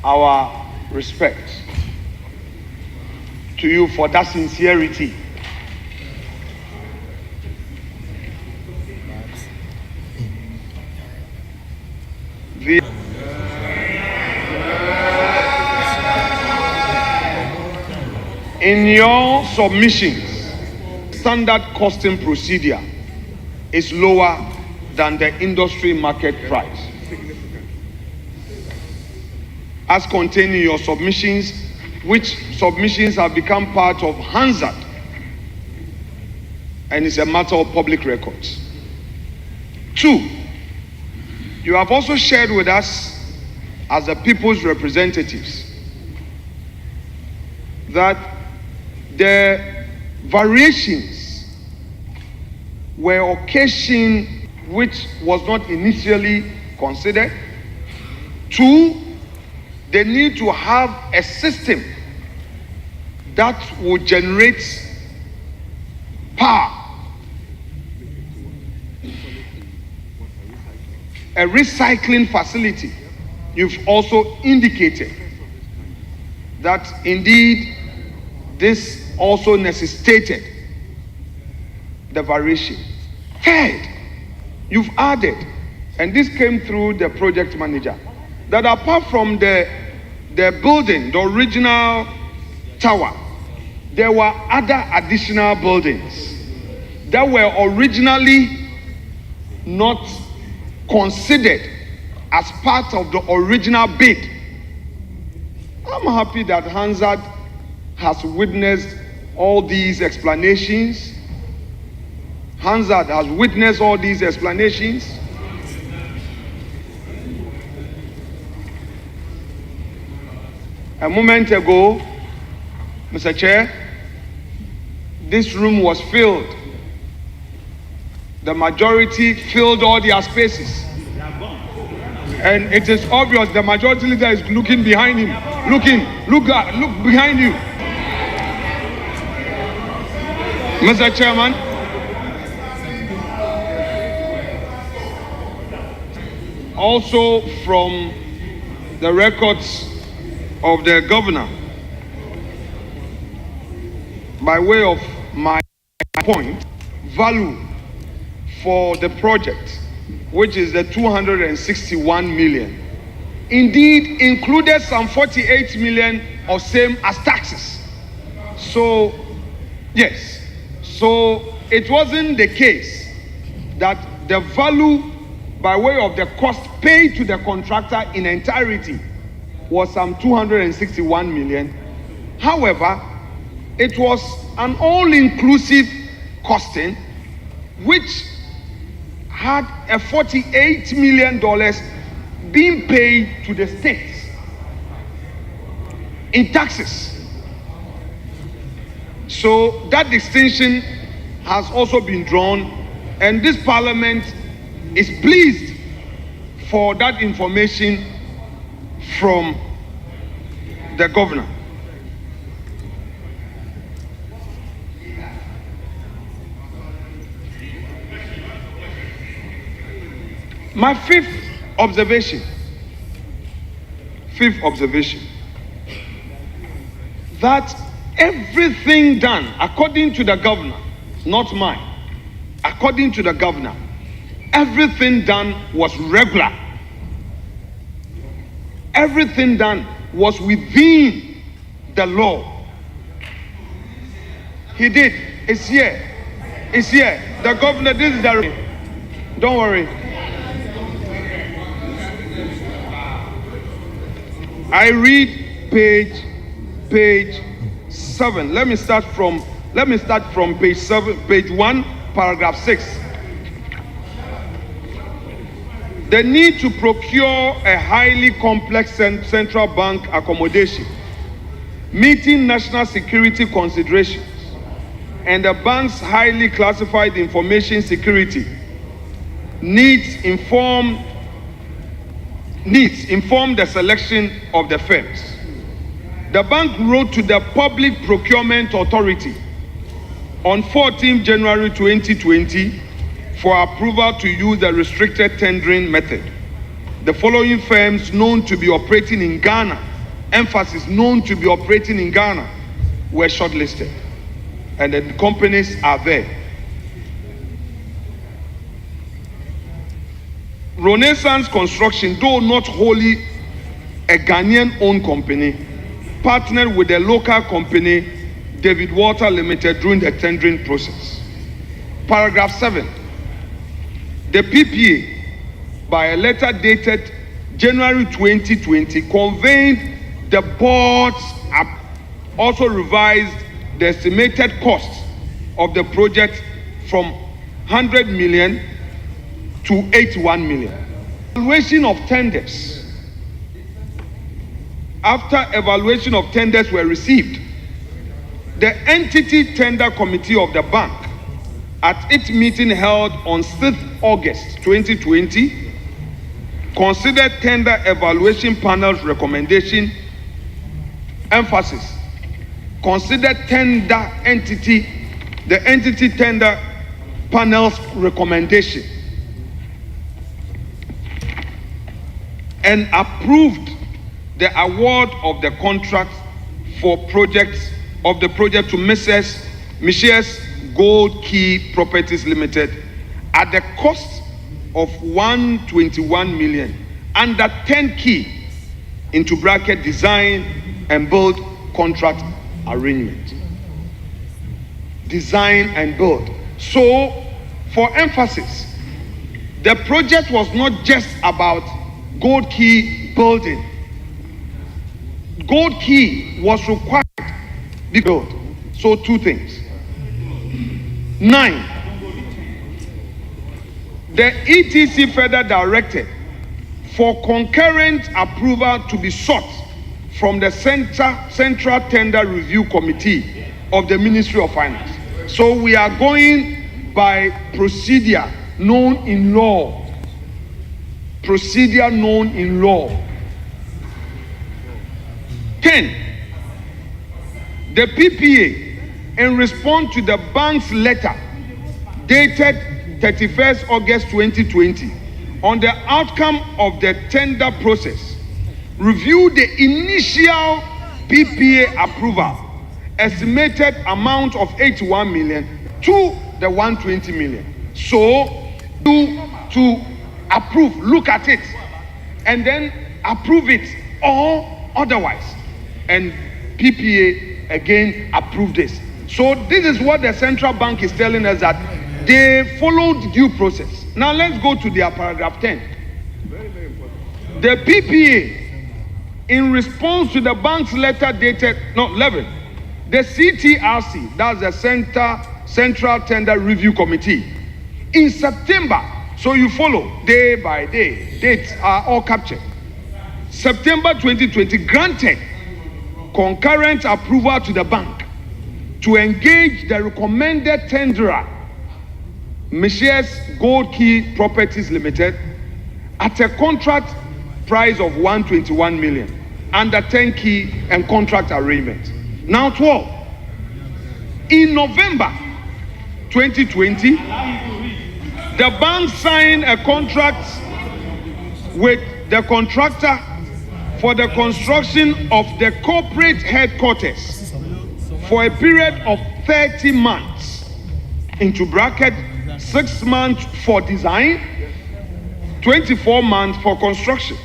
our respect, to you for that sincerity. In your submissions, standard costing procedure is lower than the industry market price. As contained in your submissions, which submissions have become part of Hansard, and it's a matter of public records. 2, you have also shared with us, as the people's representatives, that the variations were occasioned which was not initially considered. 2, they need to have a system that will generate power, a recycling facility. You've also indicated that indeed this also necessitated the variation. 3rd, you've added and this came through the project manager, that apart from the building, the original tower, there were other additional buildings that were originally not considered as part of the original bid. I'm happy that Hansard has witnessed all these explanations. Hansard has witnessed all these explanations. A moment ago, Mr. Chair, this room was filled. The majority filled all their spaces. And it is obvious the majority leader is looking behind him. Look behind you. Mr. Chairman, also from the records of the governor, by way of my point, value for the project, which is the 261 million, indeed included some 48 million of same as taxes. So, yes, so it wasn't the case that the value by way of the cost paid to the contractor in entirety was some 261 million. However, it was an all-inclusive costing which had a $48 million being paid to the states in taxes. So that distinction has also been drawn, and this parliament is pleased for that information from the governor. My fifth observation, that everything done according to the governor, not mine, according to the governor, everything done was regular. Everything done was within the law. He did. It's here. It's here. The governor, this is the... Don't worry. I read page 7. Let me start from page 7, page 1, paragraph 6. The need to procure a highly complex central bank accommodation, meeting national security considerations, and the bank's highly classified information security needs inform the selection of the firms. The bank wrote to the Public Procurement Authority on 14 January 2020 for approval to use the restricted tendering method. The following firms known to be operating in Ghana, emphasis known to be operating in Ghana, were shortlisted, and the companies are there. Renaissance Construction, though not wholly a Ghanaian-owned company, partnered with the local company David Walter Limited during the tendering process. Paragraph 7. The PPA, by a letter dated January 2020, conveyed the board's also revised the estimated cost of the project from 100 million to 81 million. Evaluation of tenders. After evaluation of tenders were received, the entity tender committee of the bank, at its meeting held on 6th August 2020, considered tender evaluation panel's recommendation, emphasis, considered the entity tender panel's recommendation, and approved the award of the contract for the project to Messrs. Gold Key Properties Limited at the cost of 121 million under 10 key into bracket design and build contract arrangement. Design and build. So, for emphasis, the project was not just about Gold Key building. Gold Key was required to be built. So, two things. 9. The ETC further directed for concurrent approval to be sought from the Central Tender Review Committee of the Ministry of Finance. So we are going by procedure known in law. Procedure known in law. 10. The PPA, in response to the bank's letter dated 31st August 2020 on the outcome of the tender process, reviewed the initial PPA approval estimated amount of 81 million to the 120 million. So to approve, look at it and then approve it or otherwise. And PPA again approved this. So this is what the central bank is telling us, that they followed due process. Now let's go to their paragraph 10. The PPA, in response to the bank's letter dated, 11, the CTRC, that's the Central Tender Review Committee, in September, so you follow day by day, dates are all captured. September 2020 granted concurrent approval to the bank to engage the recommended tenderer, Messieurs Gold Key Properties Limited, at a contract price of 121 million under 10 key and contract arrangement. Now 12. In November 2020, the bank signed a contract with the contractor for the construction of the corporate headquarters for a period of 30 months, into bracket 6 months for design, 24 months for construction.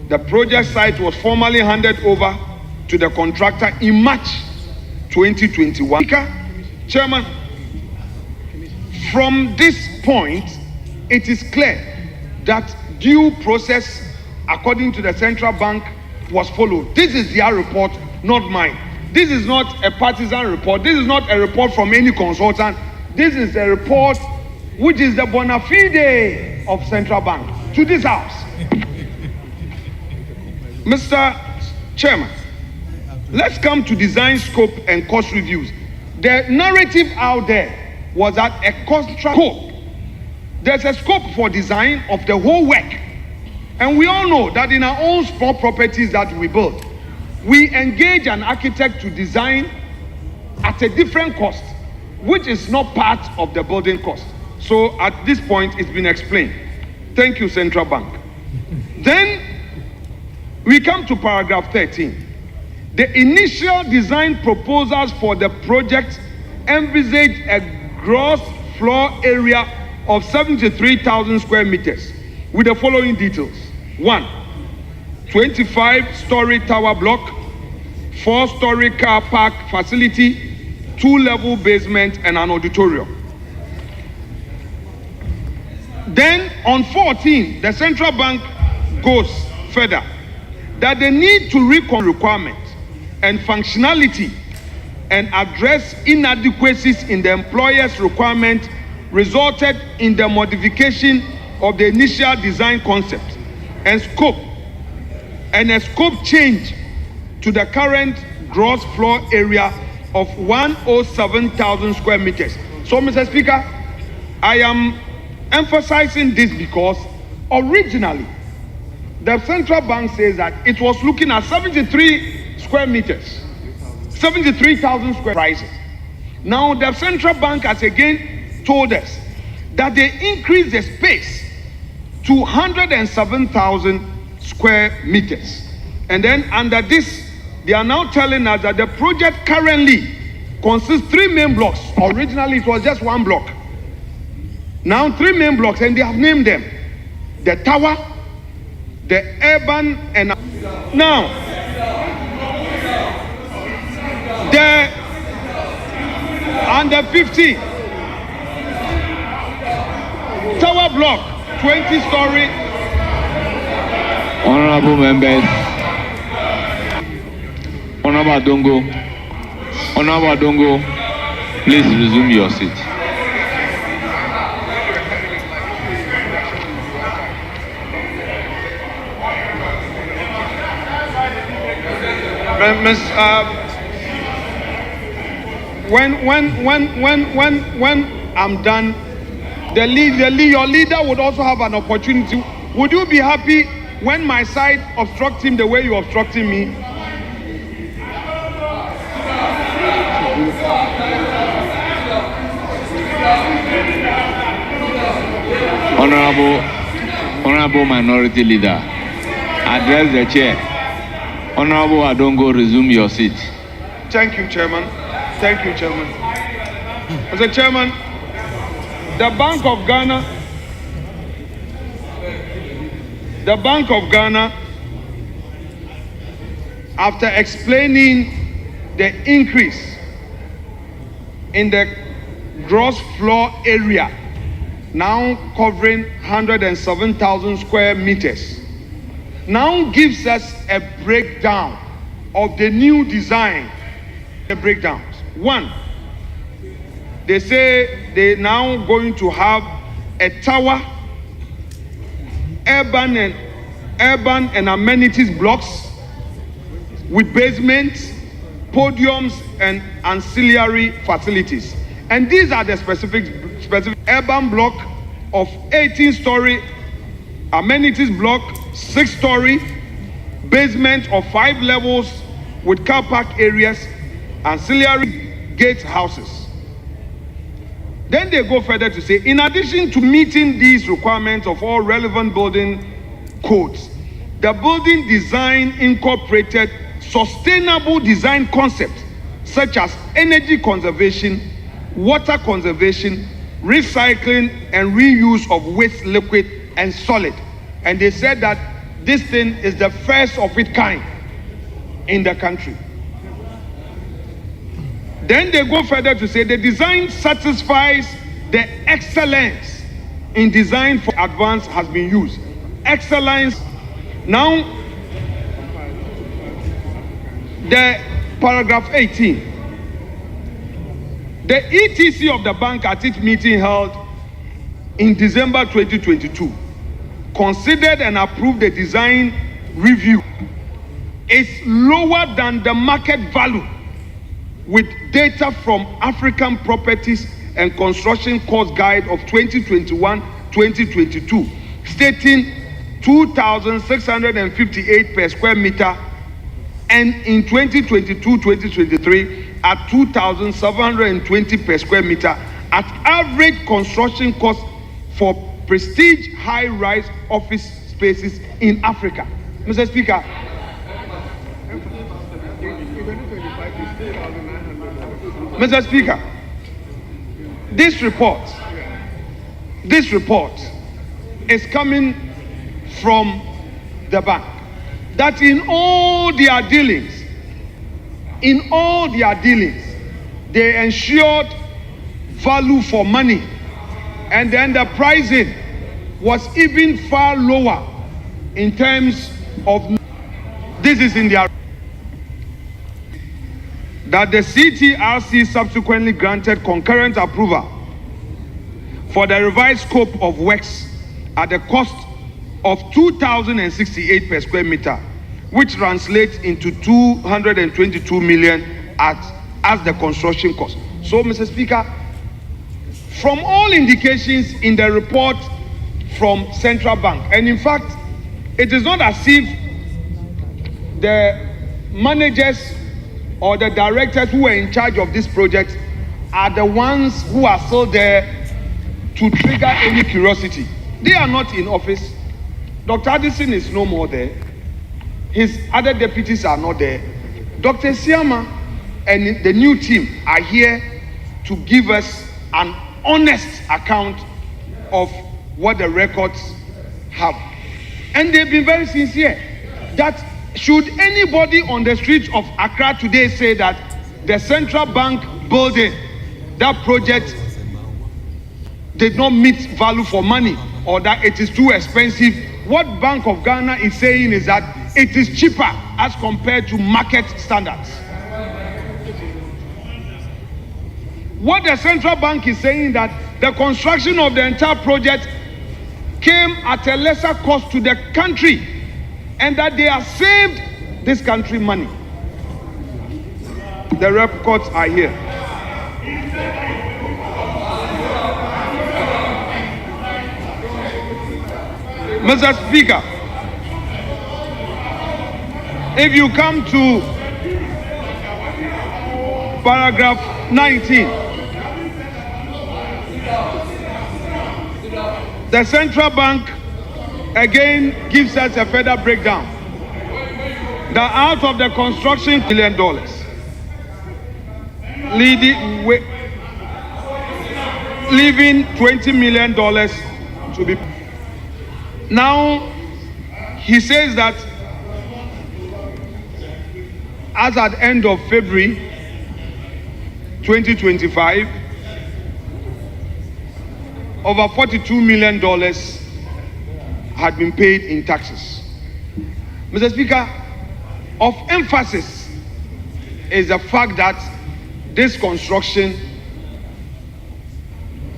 The project site was formally handed over to the contractor in March 2021. Chairman, from this point, it is clear that due process, according to the central bank, was followed. This is their report, not mine. This is not a partisan report. This is not a report from any consultant. This is a report which is the bona fide of central bank to this house. Mr. Chairman, let's come to design scope and cost reviews. The narrative out there was that a contract scope. There's a scope for design of the whole work. And we all know that in our own small properties that we build, we engage an architect to design at a different cost, which is not part of the building cost. So at this point, it's been explained. Thank you, Central Bank. Then we come to paragraph 13. The initial design proposals for the project envisage a gross floor area of 73,000 square meters with the following details. 1. 25-story tower block, 4-story car park facility, 2-level basement, and an auditorium. Then on 14, the central bank goes further that they need to recon requirement and functionality and address inadequacies in the employer's requirement resulted in the modification of the initial design concept and scope, and a scope change to the current gross floor area of 107,000 square meters. So, Mr. Speaker, I am emphasizing this because originally the central bank says that it was looking at 73 square meters, 73,000 square prices. Now the central bank has again told us that they increased the space to 107,000 square meters. And then under this, they are now telling us that the project currently consists 3 main blocks. Originally it was just 1 block. Now 3 main blocks, and they have named them: the Tower, the Urban, and now the under 50 Tower block, 20-story. Honorable members, Honorable Adongo, please resume your seat. When I'm done, your leader would also have an opportunity. Would you be happy when my side obstructs him the way you're obstructing me? Honorable Minority Leader, address the chair. Honorable Adongo, resume your seat. Thank you, Chairman. Thank you, Chairman. Mr. Chairman, the Bank of Ghana, after explaining the increase in the gross floor area, now covering 107,000 square meters, now gives us a breakdown of the new design. The breakdowns. 1, they say they're now going to have a tower, urban and amenities blocks with basements, podiums, and ancillary facilities. And these are the specific urban block of 18-story, amenities block 6-story, basement of 5 levels with car park areas, ancillary gate houses. Then they go further to say, in addition to meeting these requirements of all relevant building codes, the building design incorporated sustainable design concepts such as energy conservation, water conservation, recycling, and reuse of waste, liquid, and solid. And they said that this thing is the first of its kind in the country. Then they go further to say the design satisfies the excellence in design for advance has been used. Excellence. Now, the paragraph 18. The ETC of the bank at its meeting held in December 2022 considered and approved the design review. It's lower than the market value, with data from African Properties and Construction Cost Guide of 2021-2022 stating 2,658 per square meter, and in 2022-2023 at 2,720 per square meter at average construction cost for prestige high-rise office spaces in Africa. Mr. Speaker, this report is coming from the bank, that in all their dealings, they ensured value for money, and then the pricing was even far lower in terms of, this is in their, that the CTRC subsequently granted concurrent approval for the revised scope of works at the cost of 2,068 per square meter, which translates into 222 million as the construction cost. So, Mr. Speaker, from all indications in the report from Central Bank, and in fact, it is not as if the managers or the directors who were in charge of this project are the ones who are still there to trigger any curiosity. They are not in office. Dr. Addison is no more there. His other deputies are not there. Dr. Siama and the new team are here to give us an honest account of what the records have. And they've been very sincere that should anybody on the streets of Accra today say that the central bank building, that project did not meet value for money or that it is too expensive, what Bank of Ghana is saying is that it is cheaper as compared to market standards. What the central bank is saying that the construction of the entire project came at a lesser cost to the country and that they have saved this country money. The records are here. Mr. Speaker, if you come to paragraph 19, the central bank again gives us a further breakdown that out of the construction $1 billion, leaving $20 million to be. Now he says that as at end of February 2025, over $42 million had been paid in taxes. Mr. Speaker, of emphasis is the fact that this construction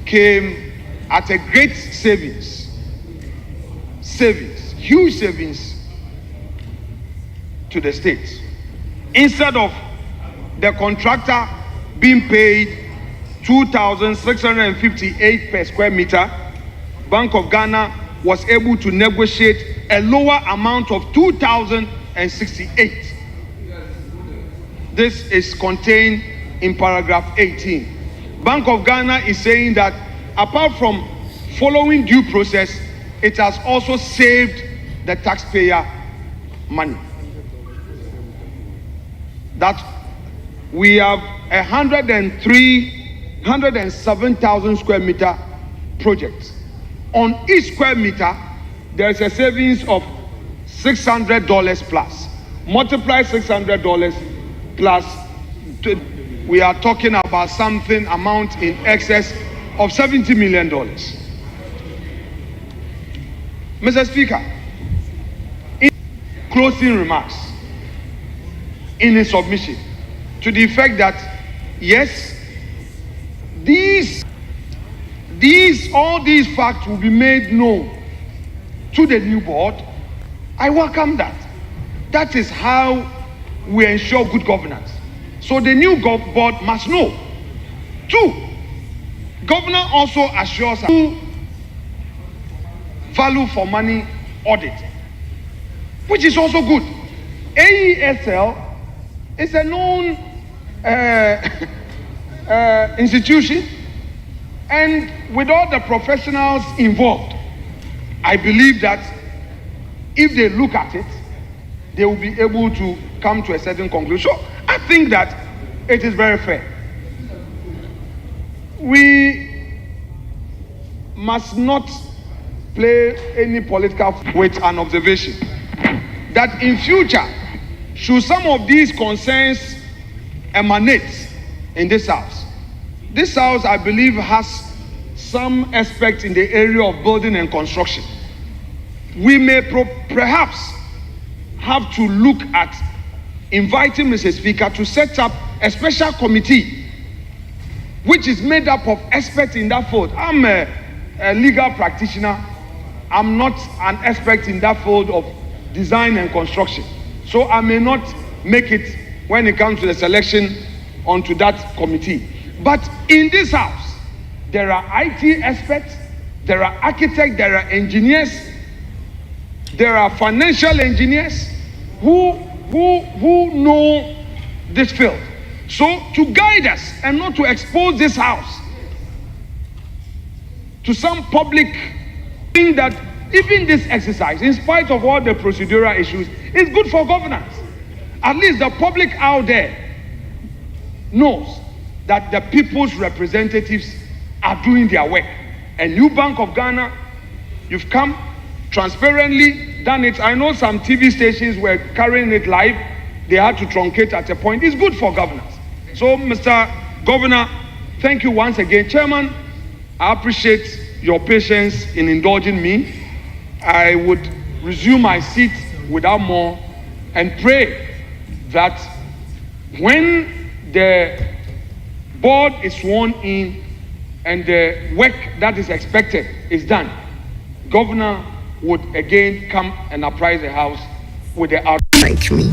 came at a great savings, huge savings to the state. Instead of the contractor being paid 2,658 per square meter, Bank of Ghana was able to negotiate a lower amount of 2,068. This is contained in paragraph 18. Bank of Ghana is saying that apart from following due process, it has also saved the taxpayer money. That we have 107,000 square meter projects. On each square meter, there is a savings of $600 plus. Multiply $600 plus, we are talking about something amount in excess of $70 million. Mr. Speaker, in closing remarks, in his submission, to the effect that yes, all these facts will be made known to the new board, I welcome that. That is how we ensure good governance. So the new board must know. 2, governor also assures us value for money audit, which is also good. AESL is a known institution, and with all the professionals involved, I believe that if they look at it, they will be able to come to a certain conclusion. So I think that it is very fair. We must not play any political with an observation that in future, should some of these concerns emanate in this house, I believe, has some aspect in the area of building and construction. We may perhaps have to look at inviting Mr. Speaker to set up a special committee which is made up of experts in that field. I'm a legal practitioner. I'm not an expert in that field of design and construction. So I may not make it when it comes to the selection onto that committee. But in this house, there are IT experts, there are architects, there are engineers, there are financial engineers who know this field. So to guide us and not to expose this house to some public thing, that even this exercise, in spite of all the procedural issues, is good for governance. At least the public out there knows that the people's representatives are doing their work. a new Bank of Ghana. You've come transparently, done it. I know some TV stations were carrying it live. They had to truncate at a point. It's good for governance. So, Mr. Governor, thank you once again. Chairman, I appreciate your patience in indulging me. I would resume my seat without more and pray that when the board is sworn in and the work that is expected is done, Governor would again come and apprise the House with the outcome. Thank me.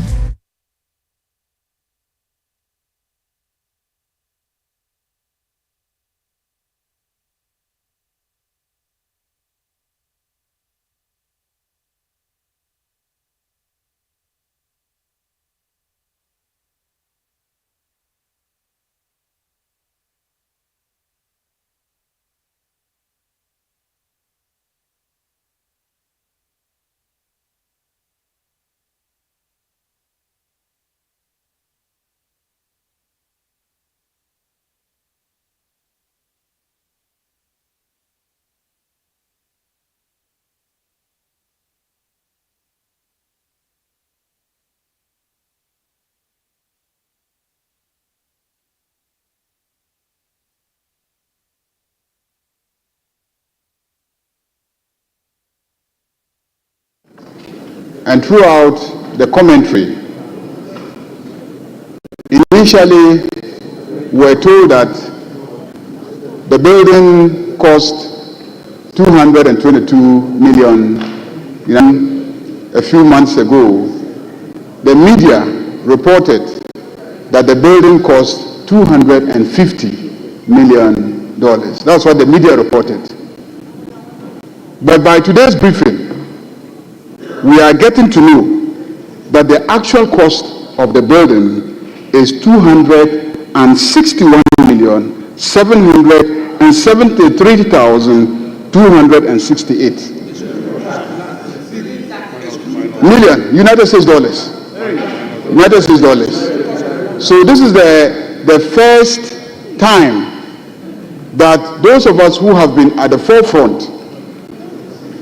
And throughout the commentary, initially we're told that the building cost 222 million. A few months ago, the media reported that the building cost $250 million. That's what the media reported. But by today's briefing, we are getting to know that the actual cost of the building is $261,773,268 million United States dollars. United States dollars. So this is the first time that those of us who have been at the forefront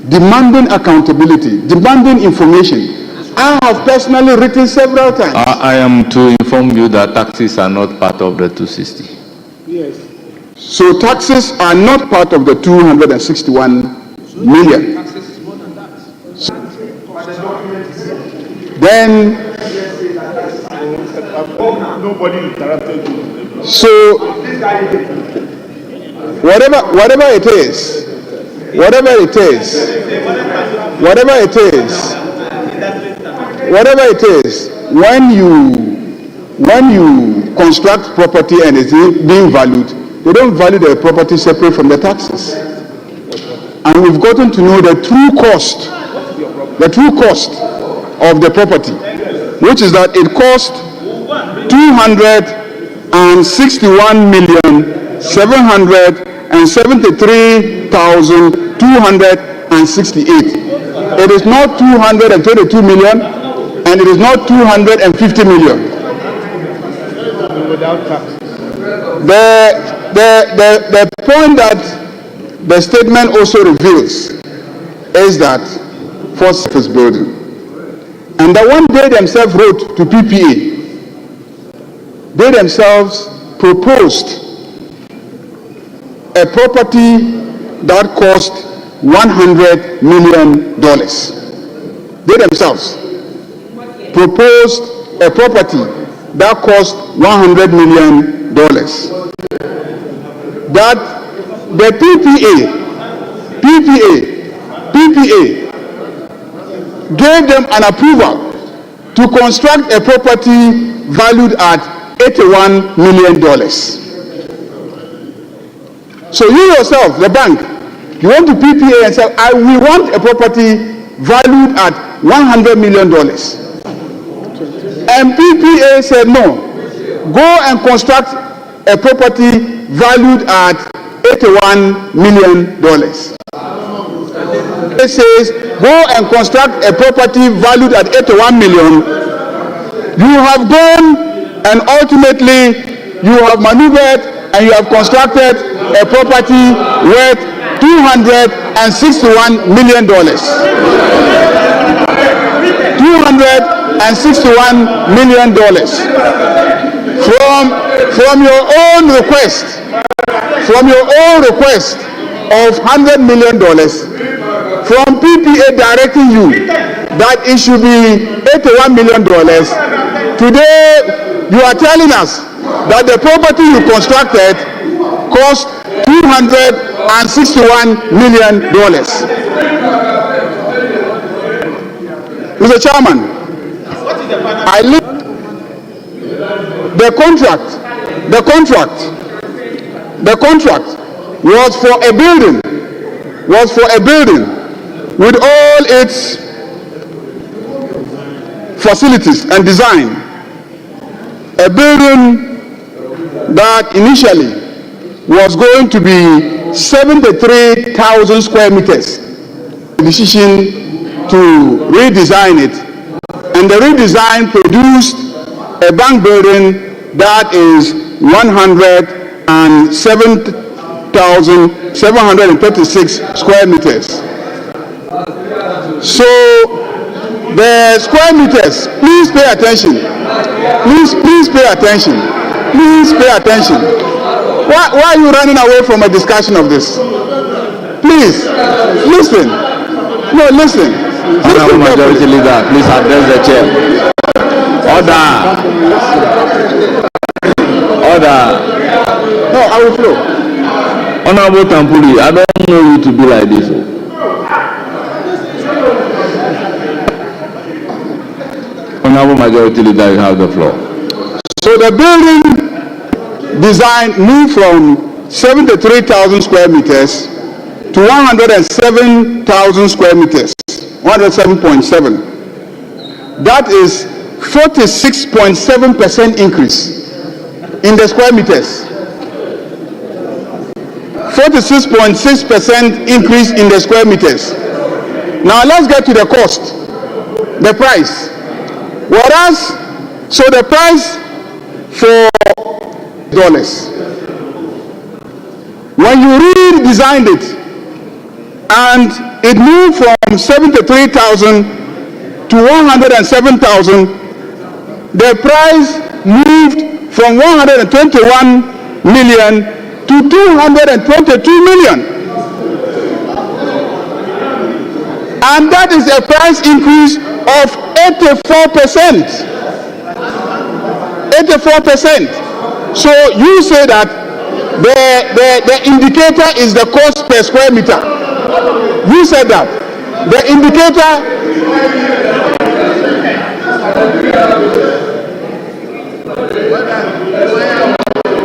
demanding accountability, demanding information. I have personally written several times. I am to inform you that taxes are not part of the 260. Yes. So taxes are not part of the 261 million. So, then, nobody interrupted you. So, whatever it is, when you construct property and it's being valued, they don't value the property separate from the taxes. And we've gotten to know the true cost of the property, which is that it cost $261,773,268. It is not 222 million, and it is not 250 million. The point that the statement also reveals is that for surface building, and the one they themselves wrote to PPA, they themselves proposed a property that cost $100 million. They themselves proposed a property that cost $100 million. That the PPA gave them an approval to construct a property valued at $81 million. So you yourself, the bank, you want to PPA and say, we want a property valued at $100 million. And PPA said, no, go and construct a property valued at $81 million. It says, go and construct a property valued at $81 million. You have gone and ultimately you have maneuvered and you have constructed a property worth $261 million. $261 million from your own request of $100 million, from PPA directing you that it should be $81 million. Today you are telling us that the property you constructed cost $261 million. Mr. Chairman, the contract was for a building with all its facilities and design, a building that initially was going to be 73,000 square meters. Decision to redesign it, and the redesign produced a bank building that is 107,736 square meters. So the square meters, please pay attention. Please pay attention. Please pay attention. Why are you running away from a discussion of this? Please, listen. No, listen. Honorable Majority Leader, please address the chair. Order. No, I will flow. Honorable Tampuli, I don't know you to be like this. Honorable Majority Leader, you have the floor. So the building design moved from 73,000 square meters to 107,000 square meters, 107.7. That is 46.7% increase in the square meters. 46.6% increase in the square meters. Now let's get to the cost, the price. Whereas, so the price for dollars, when you redesigned it, and it moved from 73,000 to 107,000, the price moved from 121 million to 222 million. And that is a price increase of 84%. 84%. So you say that the indicator is the cost per square meter. You said that. The indicator.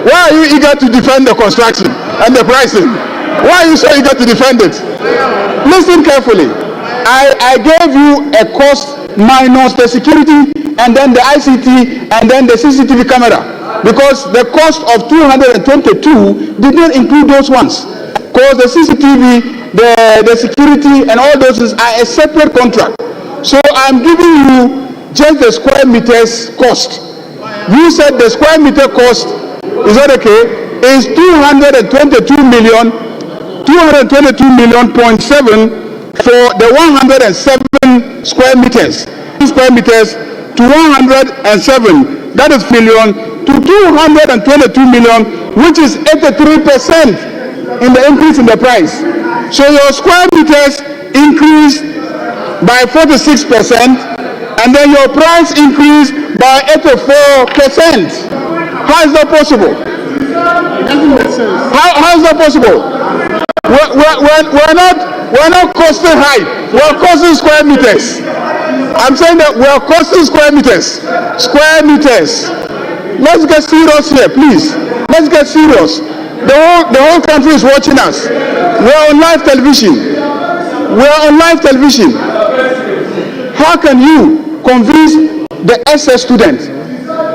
Why are you eager to defend the construction and the pricing? Why are you so eager to defend it? Listen carefully. I gave you a cost minus the security and then the ICT and then the CCTV camera, because the cost of 222 did not include those ones. Because the CCTV, the security and all those are a separate contract. So I'm giving you just the square meters cost. You said the square meter cost, is that okay? Is 222 million, 222.7 for the 107 square meters. Square meters to 107, that is million, to 222 million, which is 83% in the increase in the price. So your square meters increased by 46%, and then your price increased by 84%. How is that possible? How is that possible? We're not costing high. We're costing square meters. I'm saying that we're costing square meters. Square meters. Let's get serious here, please. Let's get serious. The whole country is watching us. We're on live television. We're on live television. How can you convince the SS student,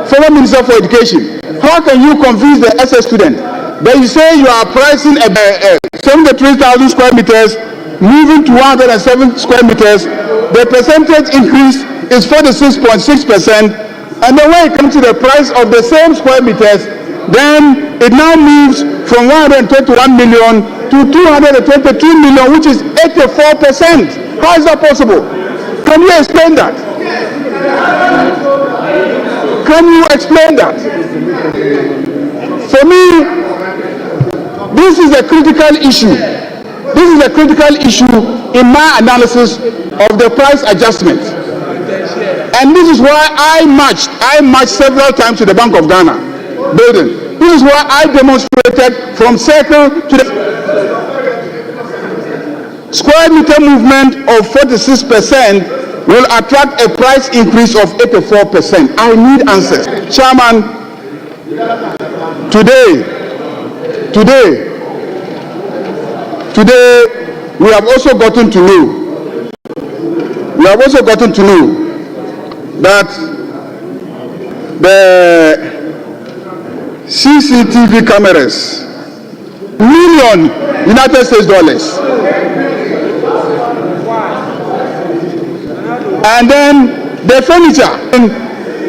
former Minister for Education, how can you convince the SS student that you say you are pricing 73,000 square meters, moving to 107 square meters, the percentage increase is 46.6%, and then when it comes to the price of the same square meters, then it now moves from 121 million to 222 million, which is 84%. How is that possible? Can you explain that? Can you explain that? For me, this is a critical issue. This is a critical issue in my analysis of the price adjustment. And this is why I marched several times to the Bank of Ghana building. This is why I demonstrated from circle to the square meter movement of 46% will attract a price increase of 84%. I need answers. Chairman, today, we have also gotten to know that the CCTV cameras, million United States dollars, and then the furniture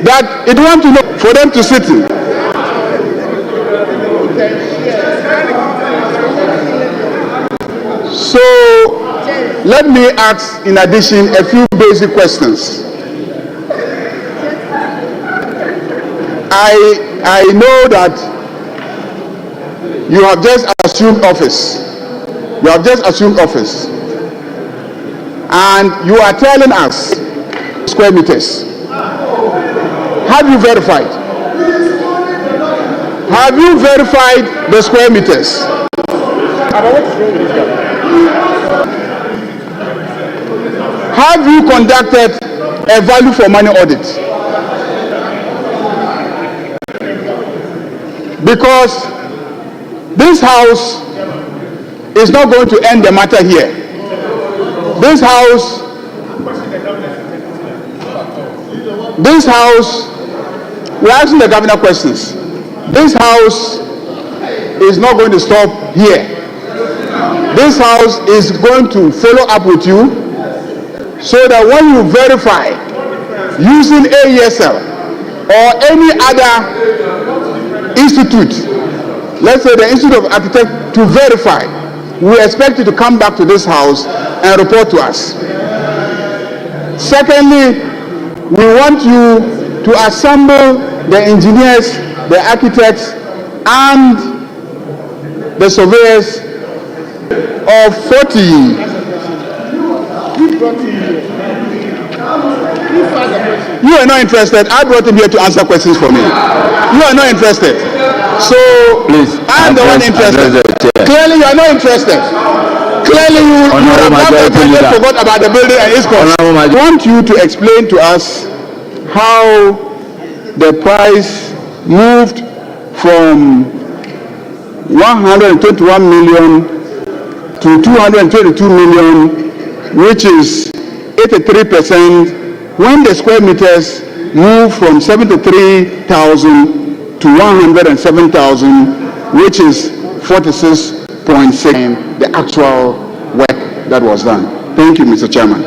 that it want to know for them to sit in. So let me ask in addition a few basic questions. I know that you have just assumed office. And you are telling us square meters. Have you verified? Have you verified the square meters? Have you conducted a value for money audit? Because this House is not going to end the matter here. This House, we're asking the governor questions. This House is not going to stop here. This House is going to follow up with you so that when you verify using AESL or any other institute, let's say the Institute of Architects, to verify, we expect you to come back to this House and report to us. Secondly, we want you to assemble the engineers, the architects, and the surveyors of 40. You are not interested. I brought him here to answer questions for me. You are not interested. So, please, I am the one interested. Clearly, you are not interested. Clearly, you have forgot about the building and its cost. I want you to explain to us how the price moved from 121 million to 222 million, which is 83%, when the square meters moved from 73,000 to 107,000, which is 46.6%, the actual work that was done. Thank you, Mr. Chairman.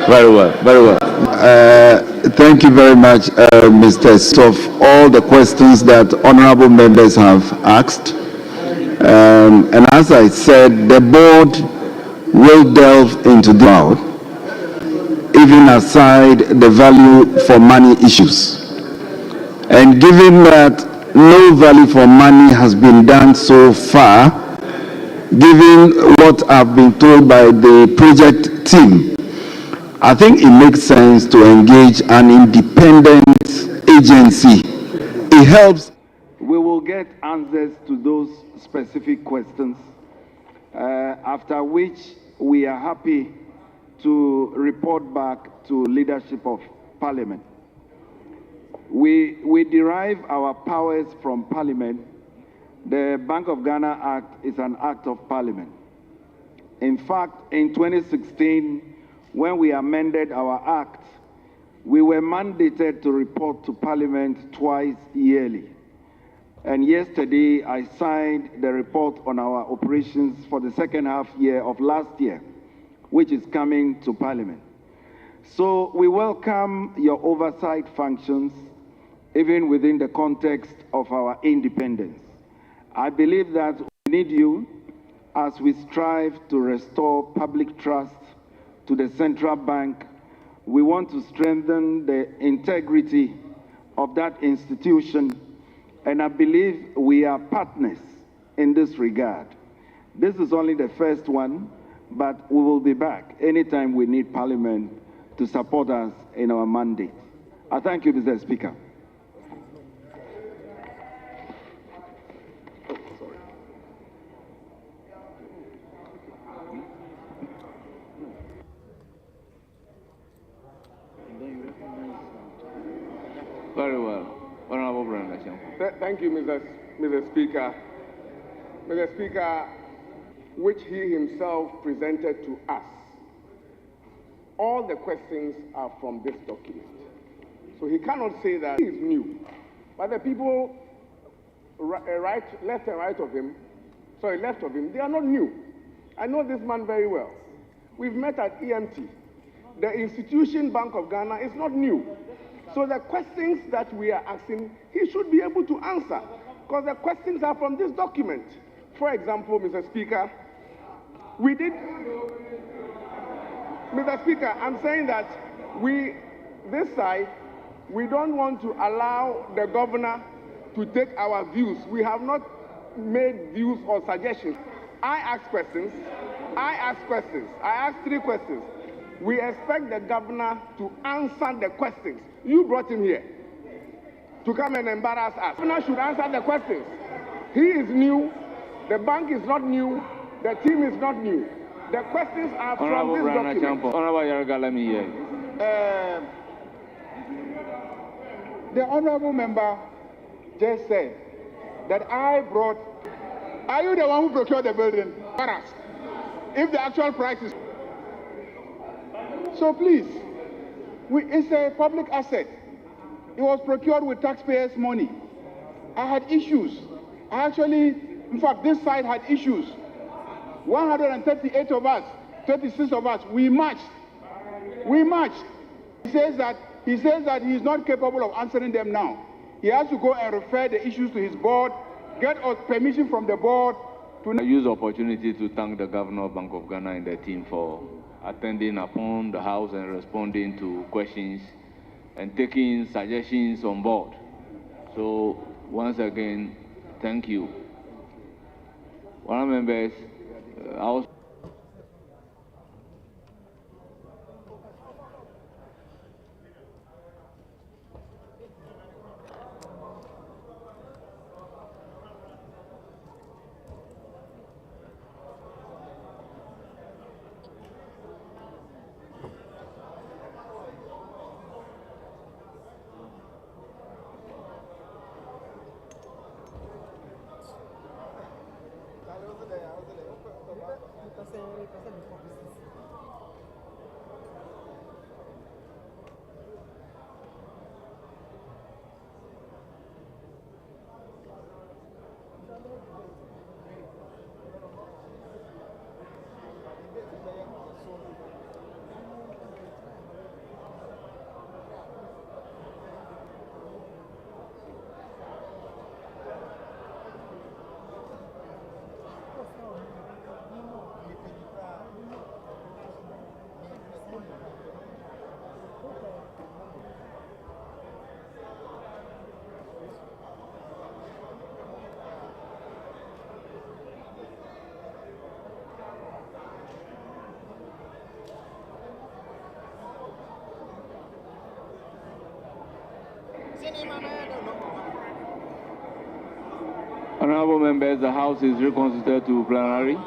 Very well. Thank you very much, Mr. Of all the questions that honorable members have asked. And as I said, the board will delve into the matter, even aside the value for money issues. And given that no value for money has been done so far, given what I've been told by the project team, I think it makes sense to engage an independent agency. It helps. We will get answers to those specific questions, after which we are happy to report back to leadership of Parliament. We derive our powers from Parliament. The Bank of Ghana Act is an act of Parliament. In fact, in 2016, when we amended our act, we were mandated to report to Parliament twice yearly. And yesterday, I signed the report on our operations for the second half year of last year, which is coming to Parliament. So we welcome your oversight functions, even within the context of our independence. I believe that we need you as we strive to restore public trust to the central bank. We want to strengthen the integrity of that institution, and I believe we are partners in this regard. This is only the first one, but we will be back anytime we need Parliament to support us in our mandate. I thank you, Mr. Speaker. Very well. Honorable Brenda. Thank you, Mr. Speaker. Mr. Speaker, which he himself presented to us. All the questions are from this document. So he cannot say that he is new. But the people left and right of him, left of him, they are not new. I know this man very well. We've met at EMT. The institution Bank of Ghana is not new. So the questions that we are asking, he should be able to answer, because the questions are from this document. For example, Mr. Speaker, Mr. Speaker, I'm saying that this side, we don't want to allow the governor to take our views. We have not made views or suggestions. I ask questions. I ask 3 questions. We expect the governor to answer the questions. You brought him here to come and embarrass us. The governor should answer the questions. He is new. The bank is not new. The team is not new. The questions are from this document. Honorable Yarga, let me hear you. The honorable member just said that I brought. Are you the one who procured the building? Embarrassed. If the actual price is. So please, it's a public asset. It was procured with taxpayers' money. I had issues. In fact, this side had issues. 138 of us, 36 of us, we marched. He says that he's not capable of answering them now. He has to go and refer the issues to his board, get permission from the board. I use the opportunity to thank the Governor of Bank of Ghana and the team for attending upon the House and responding to questions and taking suggestions on board. So once again, thank you. Honourable members, honourable members, the House is reconstituted to plenary.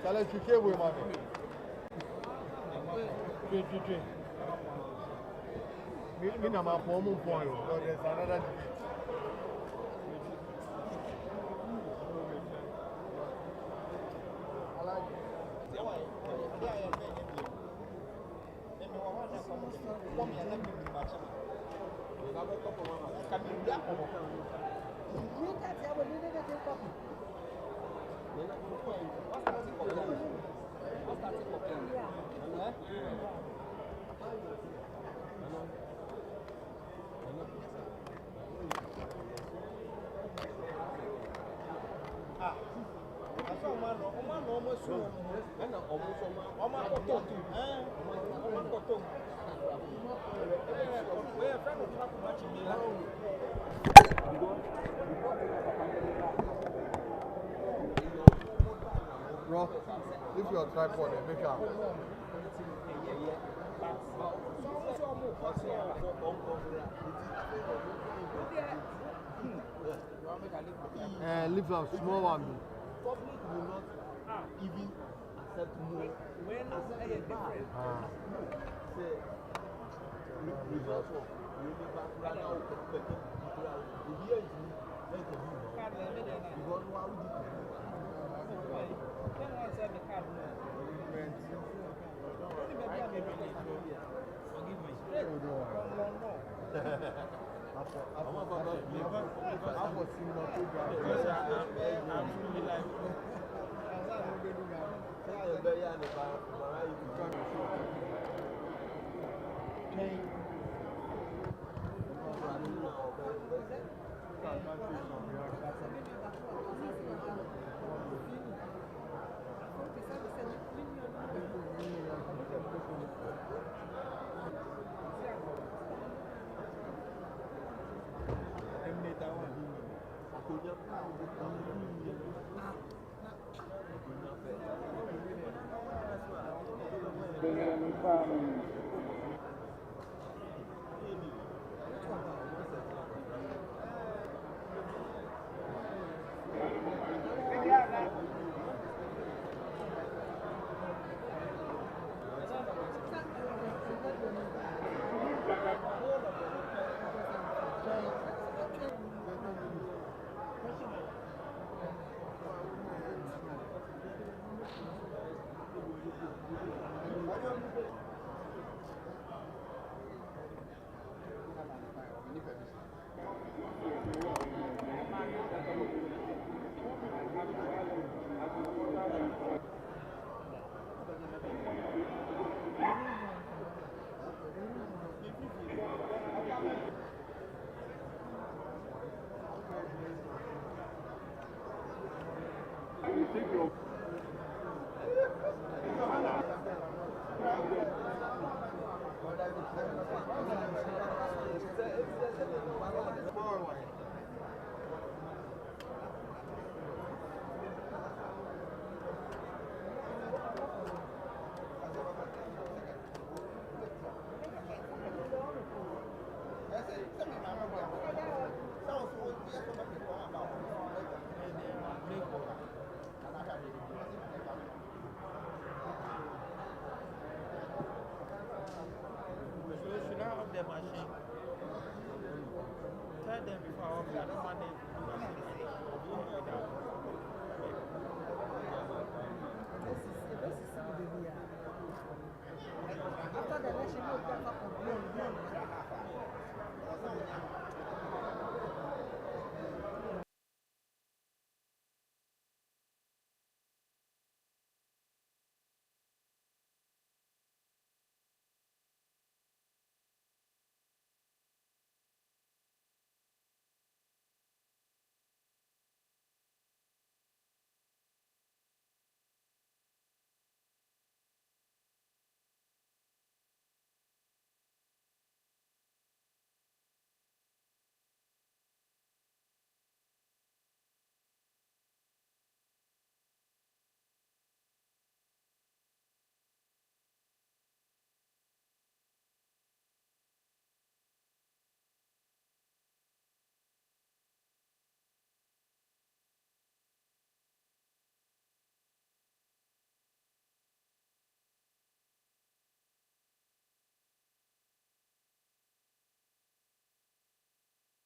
Challenge you with mommy. Me na my point. So there's another debate. Bro, if you're tripod, make it happen. Leave a small one. Public will not even accept more. When as a different. Say, result of really background now, the year is because why would you? heard them before. I don't want them to do After the election,